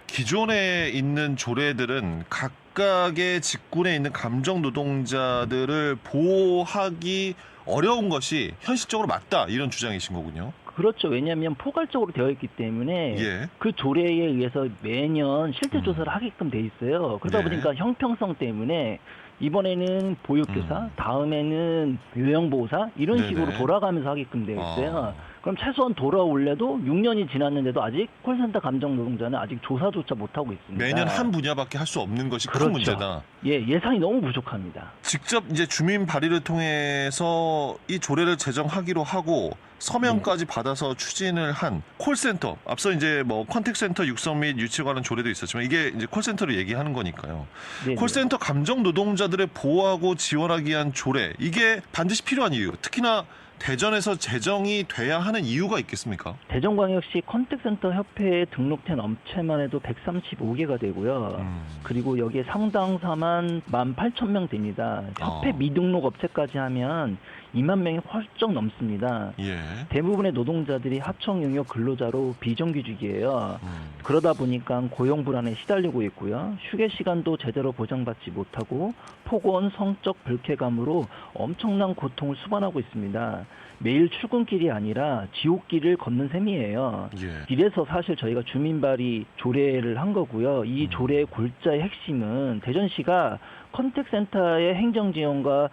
기존에 있는 조례들은 각각의 직군에 있는 감정 노동자들을 보호하기 어려운 것이 현실적으로 맞다 이런 주장이신 거군요. 그렇죠. 왜냐하면 포괄적으로 되어 있기 때문에 예. 그 조례에 의해서 매년 실태 조사를 하게끔 돼 있어요. 그러다 네. 보니까 형평성 때문에 이번에는 보육교사, 다음에는 요양보호사 이런 네네. 식으로 돌아가면서 하게끔 되어 있어요. 그럼 최소한 돌아올래도 6년이 지났는데도 아직 콜센터 감정 노동자는 아직 조사조차 못하고 있습니다. 매년 한 분야밖에 할 수 없는 것이 큰 그렇죠. 문제다. 예, 예산이 너무 부족합니다. 직접 이제 주민 발의를 통해서 이 조례를 제정하기로 하고 서명까지 받아서 추진을 한 콜센터, 앞서 이제 뭐 컨택센터 육성 및 유치에 관한 조례도 있었지만 이게 이제 콜센터를 얘기하는 거니까요. 네네. 콜센터 감정 노동자들을 보호하고 지원하기 위한 조례, 이게 반드시 필요한 이유, 특히나 대전에서 제정이 돼야 하는 이유가 있겠습니까? 대전광역시 컨택센터 협회에 등록된 업체만 해도 135개가 되고요. 그리고 여기에 상당사만 18,000명 됩니다. 협회 미등록 업체까지 하면 2만 명이 훌쩍 넘습니다. 예. 대부분의 노동자들이 하청 영역 근로자로 비정규직이에요. 그러다 보니까 고용 불안에 시달리고 있고요. 휴게 시간도 제대로 보장받지 못하고 폭언, 성적 불쾌감으로 엄청난 고통을 수반하고 있습니다. 매일 출근길이 아니라 지옥길을 걷는 셈이에요. 예. 이래서 사실 저희가 주민발의 조례를 한 거고요. 이 조례의 골자의 핵심은 대전시가 컨택센터의 행정지원과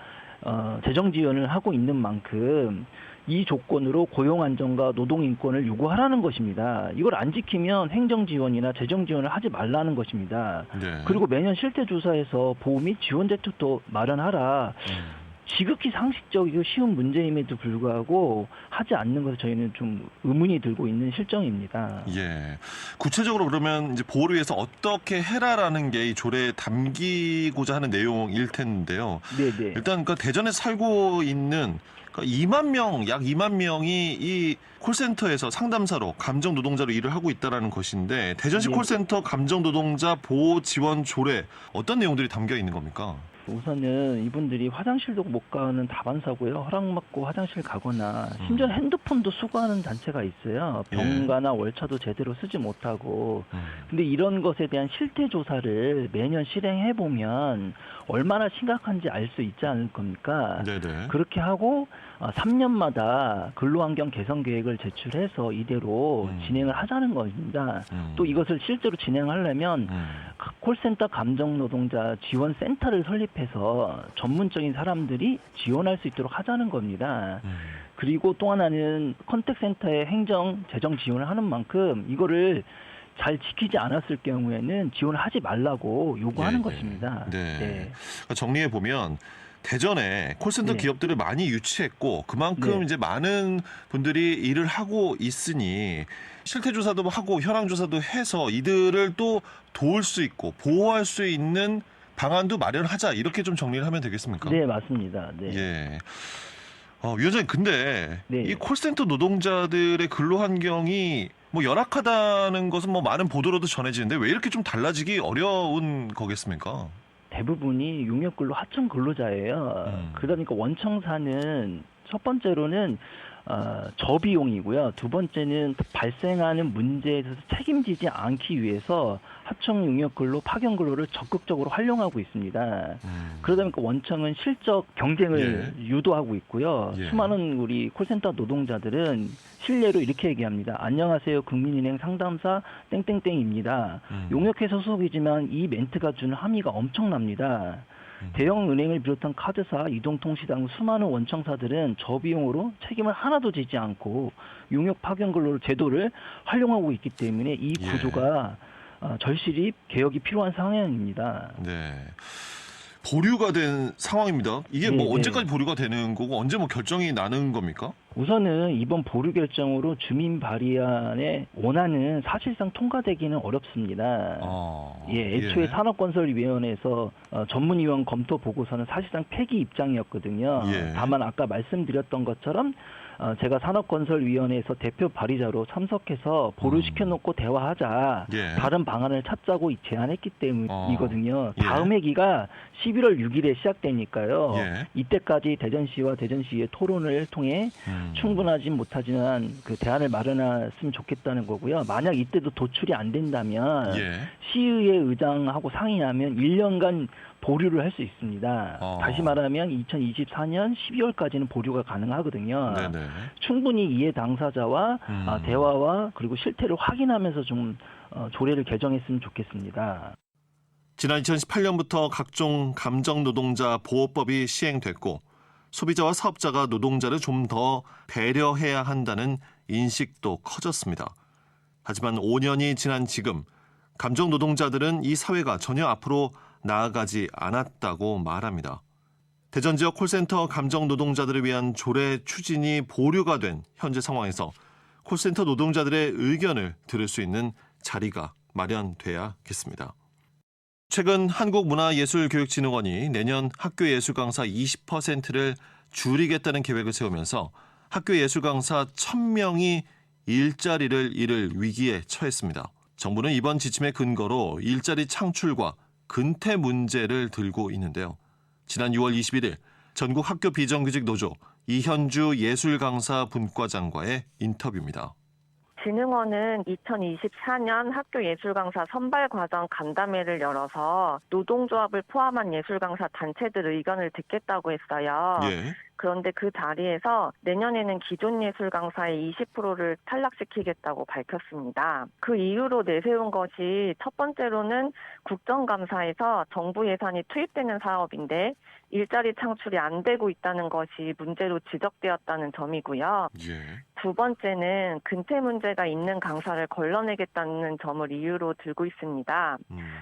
재정 지원을 하고 있는 만큼 이 조건으로 고용 안정과 노동 인권을 요구하라는 것입니다. 이걸 안 지키면 행정 지원이나 재정 지원을 하지 말라는 것입니다. 네. 그리고 매년 실태 조사에서 보호 및 지원 대책도 마련하라. 지극히 상식적이고 쉬운 문제임에도 불구하고 하지 않는 것을 저희는 좀 의문이 들고 있는 실정입니다. 예. 구체적으로 그러면 이제 보호를 위해서 어떻게 해라라는 게 이 조례에 담기고자 하는 내용일 텐데요. 네네. 일단 그 대전에 살고 있는 2만 명, 약 2만 명이 이 콜센터에서 상담사로 감정 노동자로 일을 하고 있다라는 것인데 대전시 네. 콜센터 감정 노동자 보호 지원 조례 어떤 내용들이 담겨 있는 겁니까? 우선은 이분들이 화장실도 못 가는 다반사고요. 허락받고 화장실 가거나 심지어 핸드폰도 수거하는 단체가 있어요. 병가나 월차도 제대로 쓰지 못하고. 근데 이런 것에 대한 실태 조사를 매년 실행해 보면 얼마나 심각한지 알 수 있지 않을 겁니까? 네네. 그렇게 하고 3년마다 근로환경 개선 계획을 제출해서 이대로 진행을 하자는 겁니다. 또 이것을 실제로 진행하려면 콜센터 감정노동자 지원센터를 설립해서 전문적인 사람들이 지원할 수 있도록 하자는 겁니다. 그리고 또 하나는 컨택센터에 행정, 재정 지원을 하는 만큼 이거를 잘 지키지 않았을 경우에는 지원을 하지 말라고 요구하는 것입니다. 네. 네. 그러니까 정리해 보면 대전에 콜센터 네. 기업들을 많이 유치했고 그만큼 네. 이제 많은 분들이 일을 하고 있으니 실태 조사도 하고 현황 조사도 해서 이들을 또 도울 수 있고 보호할 수 있는 방안도 마련하자 이렇게 좀 정리를 하면 되겠습니까? 네, 맞습니다. 네. 예. 위원장님 근데 네. 이 콜센터 노동자들의 근로 환경이 뭐 열악하다는 것은 뭐 많은 보도로도 전해지는데 왜 이렇게 좀 달라지기 어려운 거겠습니까? 대부분이 용역근로 하청 근로자예요. 그러니까 원청사는 첫 번째로는 저비용이고요. 두 번째는 발생하는 문제에 대해서 책임지지 않기 위해서 하청 용역근로, 파견근로를 적극적으로 활용하고 있습니다. 그러다 보니까 원청은 실적 경쟁을 유도하고 있고요. 수많은 우리 콜센터 노동자들은 실례로 이렇게 얘기합니다. 안녕하세요. 국민은행 상담사 땡땡땡입니다. 용역회사 소속이지만 이 멘트가 주는 함의가 엄청납니다. 대형 은행을 비롯한 카드사, 이동통신당 수많은 원청사들은 저비용으로 책임을 하나도 지지 않고 용역 파견 근로 제도를 활용하고 있기 때문에 이 구조가 절실히 개혁이 필요한 상황입니다. 네. 보류가 된 상황입니다. 이게 뭐 언제까지 보류가 되는 거고 언제 뭐 결정이 나는 겁니까? 우선은 이번 보류 결정으로 주민 발의안의 원안은 사실상 통과되기는 어렵습니다. 애초에 산업건설위원회에서 전문위원 검토 보고서는 사실상 폐기 입장이었거든요. 다만 아까 말씀드렸던 것처럼 제가 산업건설위원회에서 대표 발의자로 참석해서 보류시켜놓고 대화하자. 다른 방안을 찾자고 제안했기 때문이거든요. 다음 회기가 11월 6일에 시작되니까요. 이때까지 대전시와 대전시의 토론을 통해 충분하지 못하지만 그 대안을 마련했으면 좋겠다는 거고요. 만약 이때도 도출이 안 된다면 시의회 의장하고 상의하면 1년간 보류를 할 수 있습니다. 다시 말하면 2024년 12월까지는 보류가 가능하거든요. 충분히 이해 당사자와 대화와 그리고 실태를 확인하면서 좀 조례를 개정했으면 좋겠습니다. 지난 2018년부터 각종 감정노동자 보호법이 시행됐고 소비자와 사업자가 노동자를 좀 더 배려해야 한다는 인식도 커졌습니다. 하지만 5년이 지난 지금 감정노동자들은 이 사회가 전혀 앞으로 나아가지 않았다고 말합니다. 대전 지역 콜센터 감정노동자들을 위한 조례 추진이 보류가 된 현재 상황에서 콜센터 노동자들의 의견을 들을 수 있는 자리가 마련돼야겠습니다. 최근 한국문화예술교육진흥원이 내년 학교 예술 강사 20%를 줄이겠다는 계획을 세우면서 학교 예술 강사 1,000명이 일자리를 잃을 위기에 처했습니다. 정부는 이번 지침의 근거로 일자리 창출과 근태 문제를 들고 있는데요. 지난 6월 21일 전국 학교 비정규직 노조 이현주 예술 강사 분과장과의 인터뷰입니다. 진흥원은 2024년 학교 예술강사 선발 과정 간담회를 열어서 노동조합을 포함한 예술강사 단체들 의견을 듣겠다고 했어요. 예. 그런데 그 자리에서 내년에는 기존 예술 강사의 20%를 탈락시키겠다고 밝혔습니다. 그 이유로 내세운 것이 첫 번째로는 국정감사에서 정부 예산이 투입되는 사업인데 일자리 창출이 안 되고 있다는 것이 문제로 지적되었다는 점이고요. 예. 두 번째는 근태 문제가 있는 강사를 걸러내겠다는 점을 이유로 들고 있습니다.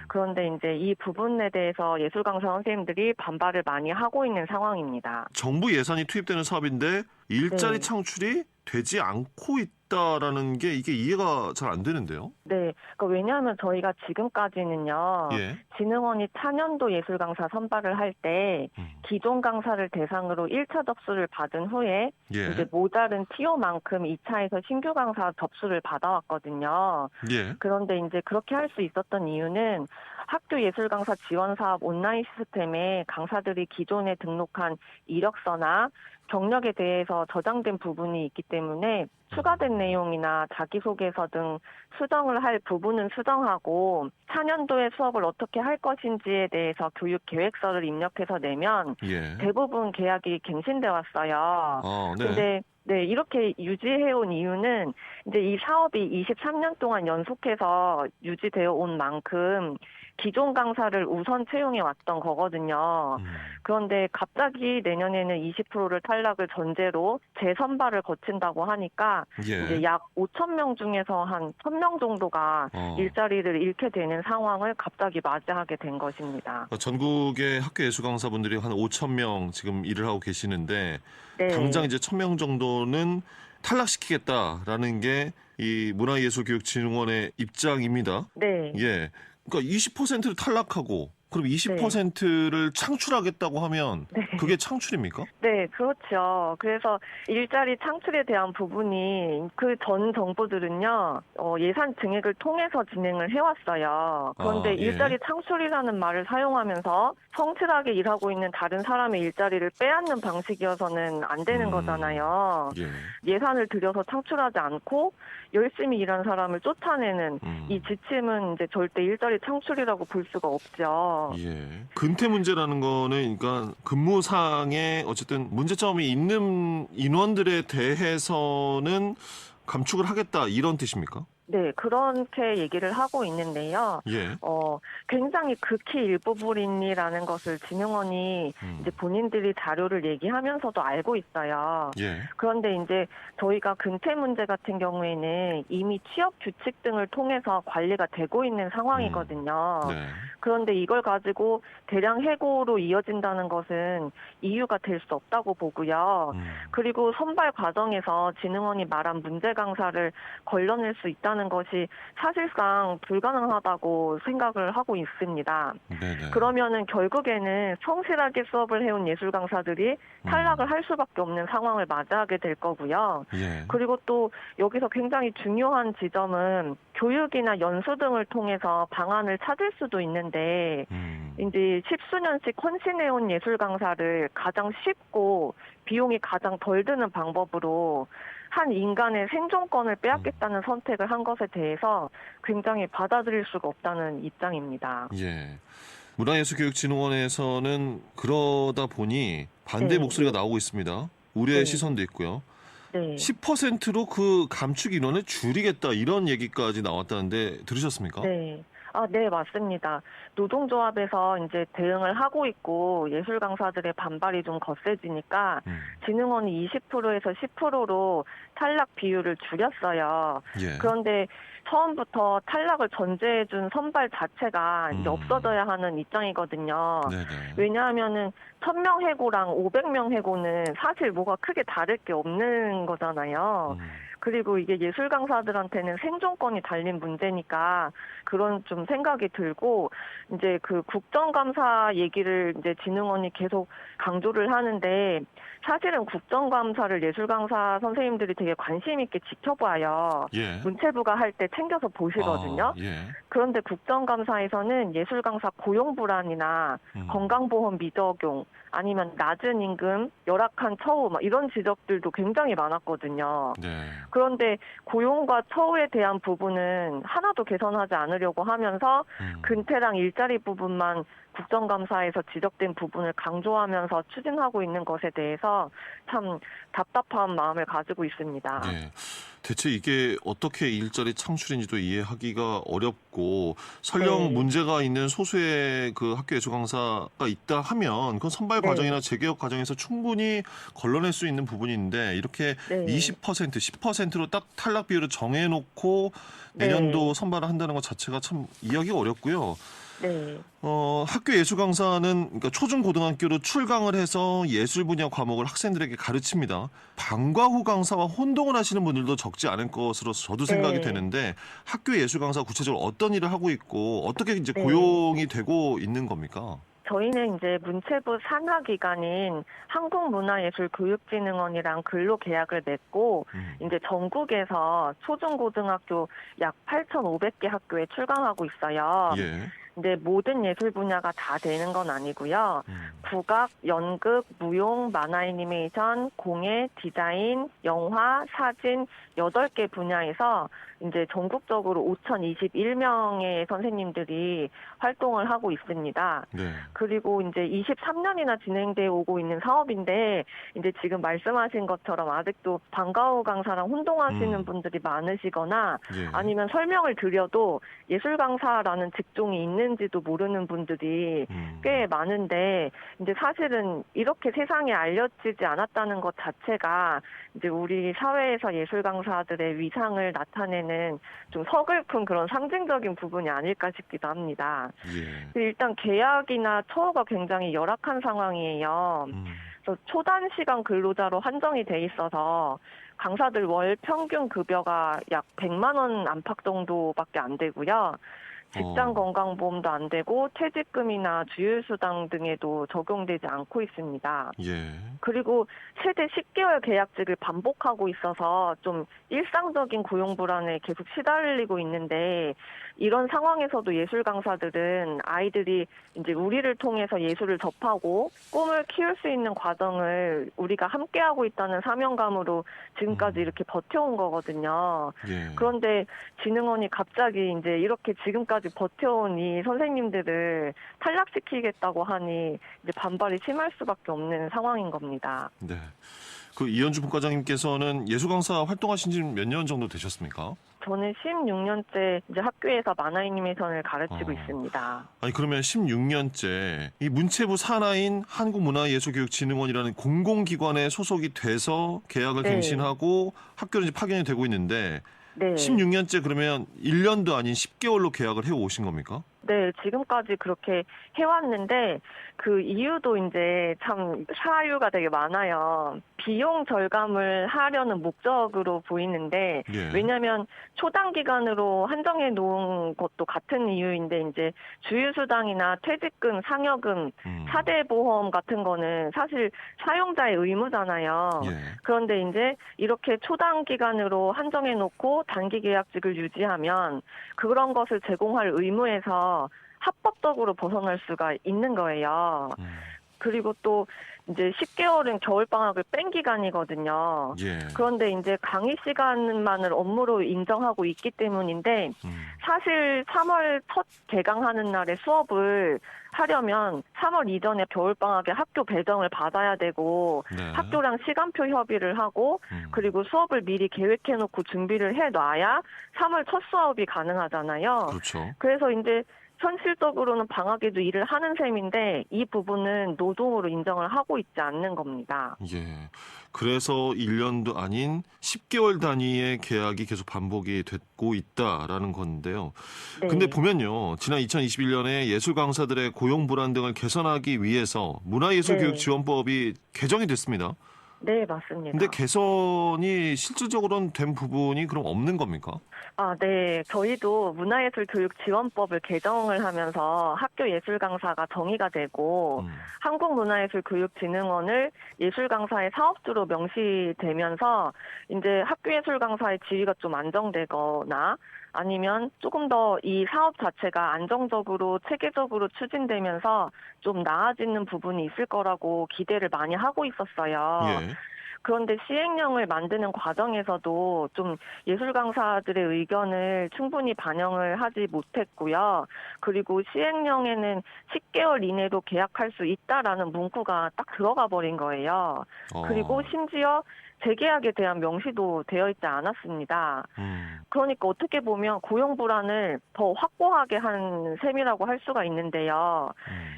그런데 이제 이 부분에 대해서 예술 강사 선생님들이 반발을 많이 하고 있는 상황입니다. 정부 예산이 투입되는 사업인데 일자리 네. 창출이 되지 않고 있다라는 게 이게 이해가 잘 안 되는데요. 네, 그러니까 왜냐하면 저희가 지금까지는요, 예. 진흥원이 차년도 예술 강사 선발을 할 때 기존 강사를 대상으로 1차 접수를 받은 후에 예. 이제 모자른 티오만큼 2차에서 신규 강사 접수를 받아왔거든요. 예. 그런데 이제 그렇게 할 수 있었던 이유는 학교 예술 강사 지원 사업 온라인 시스템에 강사들이 기존에 등록한 이력서나 경력에 대해서 저장된 부분이 있기 때문에 추가된 내용이나 자기소개서 등 수정을 할 부분은 수정하고 차년도에 수업을 어떻게 할 것인지에 대해서 교육 계획서를 입력해서 내면 예. 대부분 계약이 갱신돼 왔어요. 네. 근데 네, 이렇게 유지해온 이유는 이제 이 사업이 23년 동안 연속해서 유지되어 온 만큼 기존 강사를 우선 채용해 왔던 거거든요. 그런데 갑자기 내년에는 20%를 탈락을 전제로 재선발을 거친다고 하니까 예. 이제 약 5,000명 중에서 한 1,000명 정도가 일자리를 잃게 되는 상황을 갑자기 맞이하게 된 것입니다. 전국의 학교 예술 강사분들이 한 5,000명 지금 일을 하고 계시는데 네. 당장 이제 1,000명 정도는 탈락시키겠다라는 게 이 문화예술교육진흥원의 입장입니다. 네. 예. 그러니까 20%를 탈락하고 그럼 20%를 창출하겠다고 하면 네. 그게 창출입니까? 네, 그렇죠. 그래서 일자리 창출에 대한 부분이 그 전 정부들은요, 예산 증액을 통해서 진행을 해왔어요. 그런데 예. 일자리 창출이라는 말을 사용하면서 성실하게 일하고 있는 다른 사람의 일자리를 빼앗는 방식이어서는 안 되는 거잖아요. 예. 예산을 들여서 창출하지 않고 열심히 일한 사람을 쫓아내는 이 지침은 이제 절대 일자리 창출이라고 볼 수가 없죠. 예. 근태 문제라는 거는 그러니까 근무상에 어쨌든 문제점이 있는 인원들에 대해서는 감축을 하겠다 이런 뜻입니까? 네, 그렇게 얘기를 하고 있는데요. 예. 굉장히 극히 일부분이라는 것을 진흥원이 이제 본인들이 자료를 얘기하면서도 알고 있어요. 예. 그런데 이제 저희가 근태 문제 같은 경우에는 이미 취업 규칙 등을 통해서 관리가 되고 있는 상황이거든요. 네. 그런데 이걸 가지고 대량 해고로 이어진다는 것은 이유가 될 수 없다고 보고요. 그리고 선발 과정에서 진흥원이 말한 문제 강사를 걸러낼 수 있다는 것이 사실상 불가능하다고 생각을 하고 있습니다. 네네. 그러면은 결국에는 성실하게 수업을 해온 예술 강사들이 탈락을 할 수밖에 없는 상황을 맞이하게 될 거고요. 예. 그리고 또 여기서 굉장히 중요한 지점은 교육이나 연수 등을 통해서 방안을 찾을 수도 있는데 이제 십수년씩 헌신해온 예술 강사를 가장 쉽고 비용이 가장 덜 드는 방법으로 한 인간의 생존권을 빼앗겠다는 선택을 한 것에 대해서 굉장히 받아들일 수가 없다는 입장입니다. 예. 문화예술교육진흥원에서는 그러다 보니 반대 네. 목소리가 나오고 있습니다. 우려의 네. 시선도 있고요. 네. 10%로 그 감축 인원을 줄이겠다 이런 얘기까지 나왔다는데 들으셨습니까? 네. 네, 맞습니다. 노동조합에서 이제 대응을 하고 있고 예술 강사들의 반발이 좀 거세지니까 진흥원이 20%에서 10%로 탈락 비율을 줄였어요. 예. 그런데 처음부터 탈락을 전제해준 선발 자체가 이제 없어져야 하는 입장이거든요. 네네. 왜냐하면은 1,000명 해고랑 500명 해고는 사실 뭐가 크게 다를 게 없는 거잖아요. 그리고 이게 예술 강사들한테는 생존권이 달린 문제니까 그런 좀 생각이 들고 이제 그 국정감사 얘기를 이제 진흥원이 계속 강조를 하는데 사실은 국정감사를 예술 강사 선생님들이 되게 관심 있게 지켜봐요. 예. 문체부가 할 때 챙겨서 보시거든요. 예. 그런데 국정감사에서는 예술 강사 고용 불안이나 건강보험 미적용 아니면 낮은 임금, 열악한 처우 막 이런 지적들도 굉장히 많았거든요. 네. 그런데 고용과 처우에 대한 부분은 하나도 개선하지 않으려고 하면서 근태랑 일자리 부분만 국정감사에서 지적된 부분을 강조하면서 추진하고 있는 것에 대해서 참 답답한 마음을 가지고 있습니다. 네. 대체 이게 어떻게 일자리 창출인지도 이해하기가 어렵고 설령 네. 문제가 있는 소수의 그 학교 예술 강사가 있다 하면 그건 선발 네. 과정이나 재개혁 과정에서 충분히 걸러낼 수 있는 부분인데 이렇게 네. 20%, 10%로 딱 탈락 비율을 정해놓고 내년도 네. 선발을 한다는 것 자체가 참 이해하기가 어렵고요. 네. 학교 예술 강사는 그러니까 초중 고등학교로 출강을 해서 예술 분야 과목을 학생들에게 가르칩니다. 방과 후 강사와 혼동을 하시는 분들도 적지 않을 것으로 저도 생각이 네. 되는데 학교 예술 강사 구체적으로 어떤 일을 하고 있고 어떻게 이제 네. 고용이 되고 있는 겁니까? 저희는 이제 문체부 산하기관인 한국문화예술교육진흥원이랑 근로계약을 맺고 이제 전국에서 초중고등학교 약 8,500개 학교에 출강하고 있어요. 예. 근데 모든 예술 분야가 다 되는 건 아니고요. 국악, 연극, 무용, 만화 애니메이션, 공예, 디자인, 영화, 사진 8개 분야에서 이제 전국적으로 5,021명의 선생님들이 활동을 하고 있습니다. 네. 그리고 이제 23년이나 진행되어 오고 있는 사업인데 이제 지금 말씀하신 것처럼 아직도 방과 후 강사랑 혼동하시는 분들이 많으시거나 예. 아니면 설명을 드려도 예술 강사라는 직종이 있는지도 모르는 분들이 꽤 많은데 이제 사실은 이렇게 세상에 알려지지 않았다는 것 자체가 이제 우리 사회에서 예술 강사들의 위상을 나타내는 좀 서글픈 그런 상징적인 부분이 아닐까 싶기도 합니다. 예. 일단 계약이나 처우가 굉장히 열악한 상황이에요. 그래서 초단 시간 근로자로 한정이 돼 있어서 강사들 월 평균 급여가 약 100만 원 안팎 정도밖에 안 되고요. 직장 건강보험도 안 되고 퇴직금이나 주휴수당 등에도 적용되지 않고 있습니다. 예. 그리고 최대 10개월 계약직을 반복하고 있어서 좀 일상적인 고용 불안에 계속 시달리고 있는데 이런 상황에서도 예술 강사들은 아이들이 이제 우리를 통해서 예술을 접하고 꿈을 키울 수 있는 과정을 우리가 함께하고 있다는 사명감으로 지금까지 이렇게 버텨온 거거든요. 예. 그런데 진흥원이 갑자기 이제 이렇게 지금까지 버텨온 이 선생님들을 탈락시키겠다고 하니 이제 반발이 심할 수밖에 없는 상황인 겁니다. 네. 그 이현주 분과장님께서는 예술 강사 활동하신 지 몇 년 정도 되셨습니까? 저는 16년째 이제 학교에서 만화 애니메이션을 가르치고 있습니다. 아니 그러면 16년째 이 문체부 산하인 한국문화예술교육진흥원이라는 공공기관에 소속이 돼서 계약을 네. 갱신하고 학교로 이제 파견이 되고 있는데 네. 16년째 그러면 1년도 아닌 10개월로 계약을 해 오신 겁니까? 네, 지금까지 그렇게 해왔는데 그 이유도 이제 참 사유가 되게 많아요. 비용 절감을 하려는 목적으로 보이는데 예. 왜냐하면 초단 기간으로 한정해 놓은 것도 같은 이유인데 이제 주휴수당이나 퇴직금, 상여금, 사대보험 같은 거는 사실 사용자의 의무잖아요. 예. 그런데 이제 이렇게 초단 기간으로 한정해 놓고 단기 계약직을 유지하면 그런 것을 제공할 의무에서 합법적으로 벗어날 수가 있는 거예요. 그리고 또 이제 10개월은 겨울방학을 뺀 기간이거든요. 예. 그런데 이제 강의 시간만을 업무로 인정하고 있기 때문인데 사실 3월 첫 개강하는 날에 수업을 하려면 3월 이전에 겨울방학에 학교 배정을 받아야 되고 네. 학교랑 시간표 협의를 하고 그리고 수업을 미리 계획해놓고 준비를 해놔야 3월 첫 수업이 가능하잖아요. 그렇죠. 그래서 이제 현실적으로는 방학에도 일을 하는 셈인데 이 부분은 노동으로 인정을 하고 있지 않는 겁니다. 예. 그래서 1년도 아닌 10개월 단위의 계약이 계속 반복이 됐고 있다라는 건데요. 네. 근데 보면요. 지난 2021년에 예술 강사들의 고용 불안 등을 개선하기 위해서 문화예술교육지원법이 개정이 됐습니다. 네, 맞습니다. 근데 개선이 실질적으로는 된 부분이 그럼 없는 겁니까? 아, 네. 저희도 문화예술교육지원법을 개정을 하면서 학교 예술 강사가 정의가 되고 한국문화예술교육진흥원을 예술 강사의 사업주로 명시되면서 이제 학교 예술 강사의 지위가 좀 안정되거나 아니면 조금 더 이 사업 자체가 안정적으로 체계적으로 추진되면서 좀 나아지는 부분이 있을 거라고 기대를 많이 하고 있었어요. 예. 그런데 시행령을 만드는 과정에서도 좀 예술 강사들의 의견을 충분히 반영을 하지 못했고요. 그리고 시행령에는 10개월 이내로 계약할 수 있다라는 문구가 딱 들어가 버린 거예요. 그리고 심지어 재계약에 대한 명시도 되어 있지 않았습니다. 그러니까 어떻게 보면 고용 불안을 더 확고하게 한 셈이라고 할 수가 있는데요.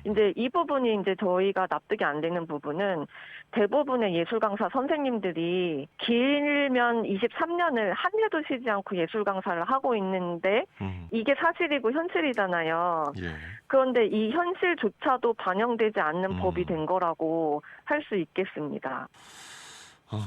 이제 이 부분이 이제 저희가 납득이 안 되는 부분은 대부분의 예술 강사 선생님들이 길면 23년을 한 해도 쉬지 않고 예술 강사를 하고 있는데 이게 사실이고 현실이잖아요. 예. 그런데 이 현실조차도 반영되지 않는 법이 된 거라고 할 수 있겠습니다.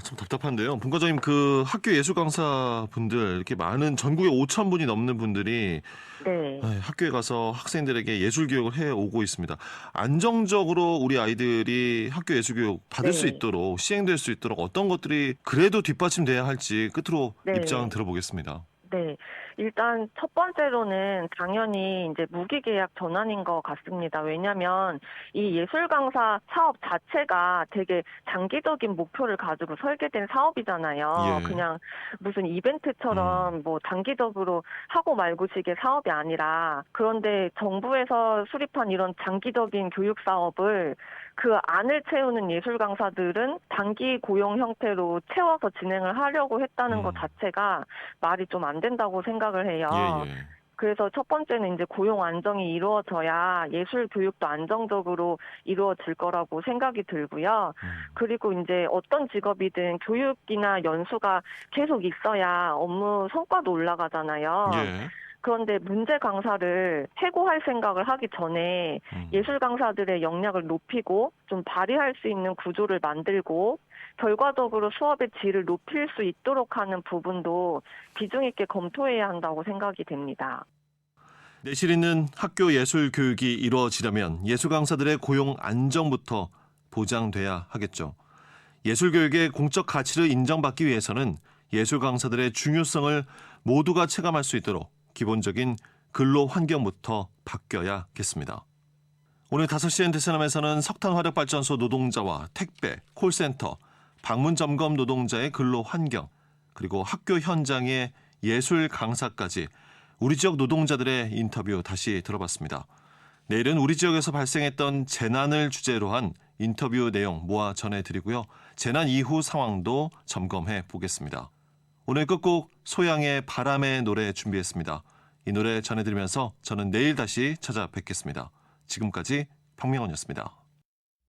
참 답답한데요. 본과장님, 그 학교 예술 강사 분들 이렇게 많은 전국에 5,000분이 넘는 분들이 네. 학교에 가서 학생들에게 예술 교육을 해 오고 있습니다. 안정적으로 우리 아이들이 학교 예술 교육 받을 수 있도록 시행될 수 있도록 어떤 것들이 그래도 뒷받침돼야 할지 끝으로 입장 들어보겠습니다. 네. 일단 첫 번째로는 당연히 이제 무기계약 전환인 것 같습니다. 왜냐하면 이 예술 강사 사업 자체가 되게 장기적인 목표를 가지고 설계된 사업이잖아요. 예. 그냥 무슨 이벤트처럼 뭐 단기적으로 하고 말고식의 사업이 아니라, 그런데 정부에서 수립한 이런 장기적인 교육 사업을 그 안을 채우는 예술 강사들은 단기 고용 형태로 채워서 진행을 하려고 했다는 것 자체가 말이 좀 안 된다고 생각을 해요. 예. 그래서 첫 번째는 이제 고용 안정이 이루어져야 예술 교육도 안정적으로 이루어질 거라고 생각이 들고요. 그리고 이제 어떤 직업이든 교육이나 연수가 계속 있어야 업무 성과도 올라가잖아요. 예. 그런데 문제 강사를 해고할 생각을 하기 전에 예술 강사들의 역량을 높이고 좀 발휘할 수 있는 구조를 만들고 결과적으로 수업의 질을 높일 수 있도록 하는 부분도 비중 있게 검토해야 한다고 생각이 됩니다. 내실 있는 학교 예술 교육이 이루어지려면 예술 강사들의 고용 안정부터 보장돼야 하겠죠. 예술 교육의 공적 가치를 인정받기 위해서는 예술 강사들의 중요성을 모두가 체감할 수 있도록 기본적인 근로 환경부터 바뀌어야겠습니다. 오늘 5시엔 대세남에서는 석탄화력발전소 노동자와 택배, 콜센터, 방문 점검 노동자의 근로 환경, 그리고 학교 현장의 예술 강사까지 우리 지역 노동자들의 인터뷰 다시 들어봤습니다. 내일은 우리 지역에서 발생했던 재난을 주제로 한 인터뷰 내용 모아 전해드리고요. 재난 이후 상황도 점검해 보겠습니다. 오늘 끝곡 소양의 바람의 노래 준비했습니다. 이 노래 전해드리면서 저는 내일 다시 찾아뵙겠습니다. 지금까지 박명원이었습니다.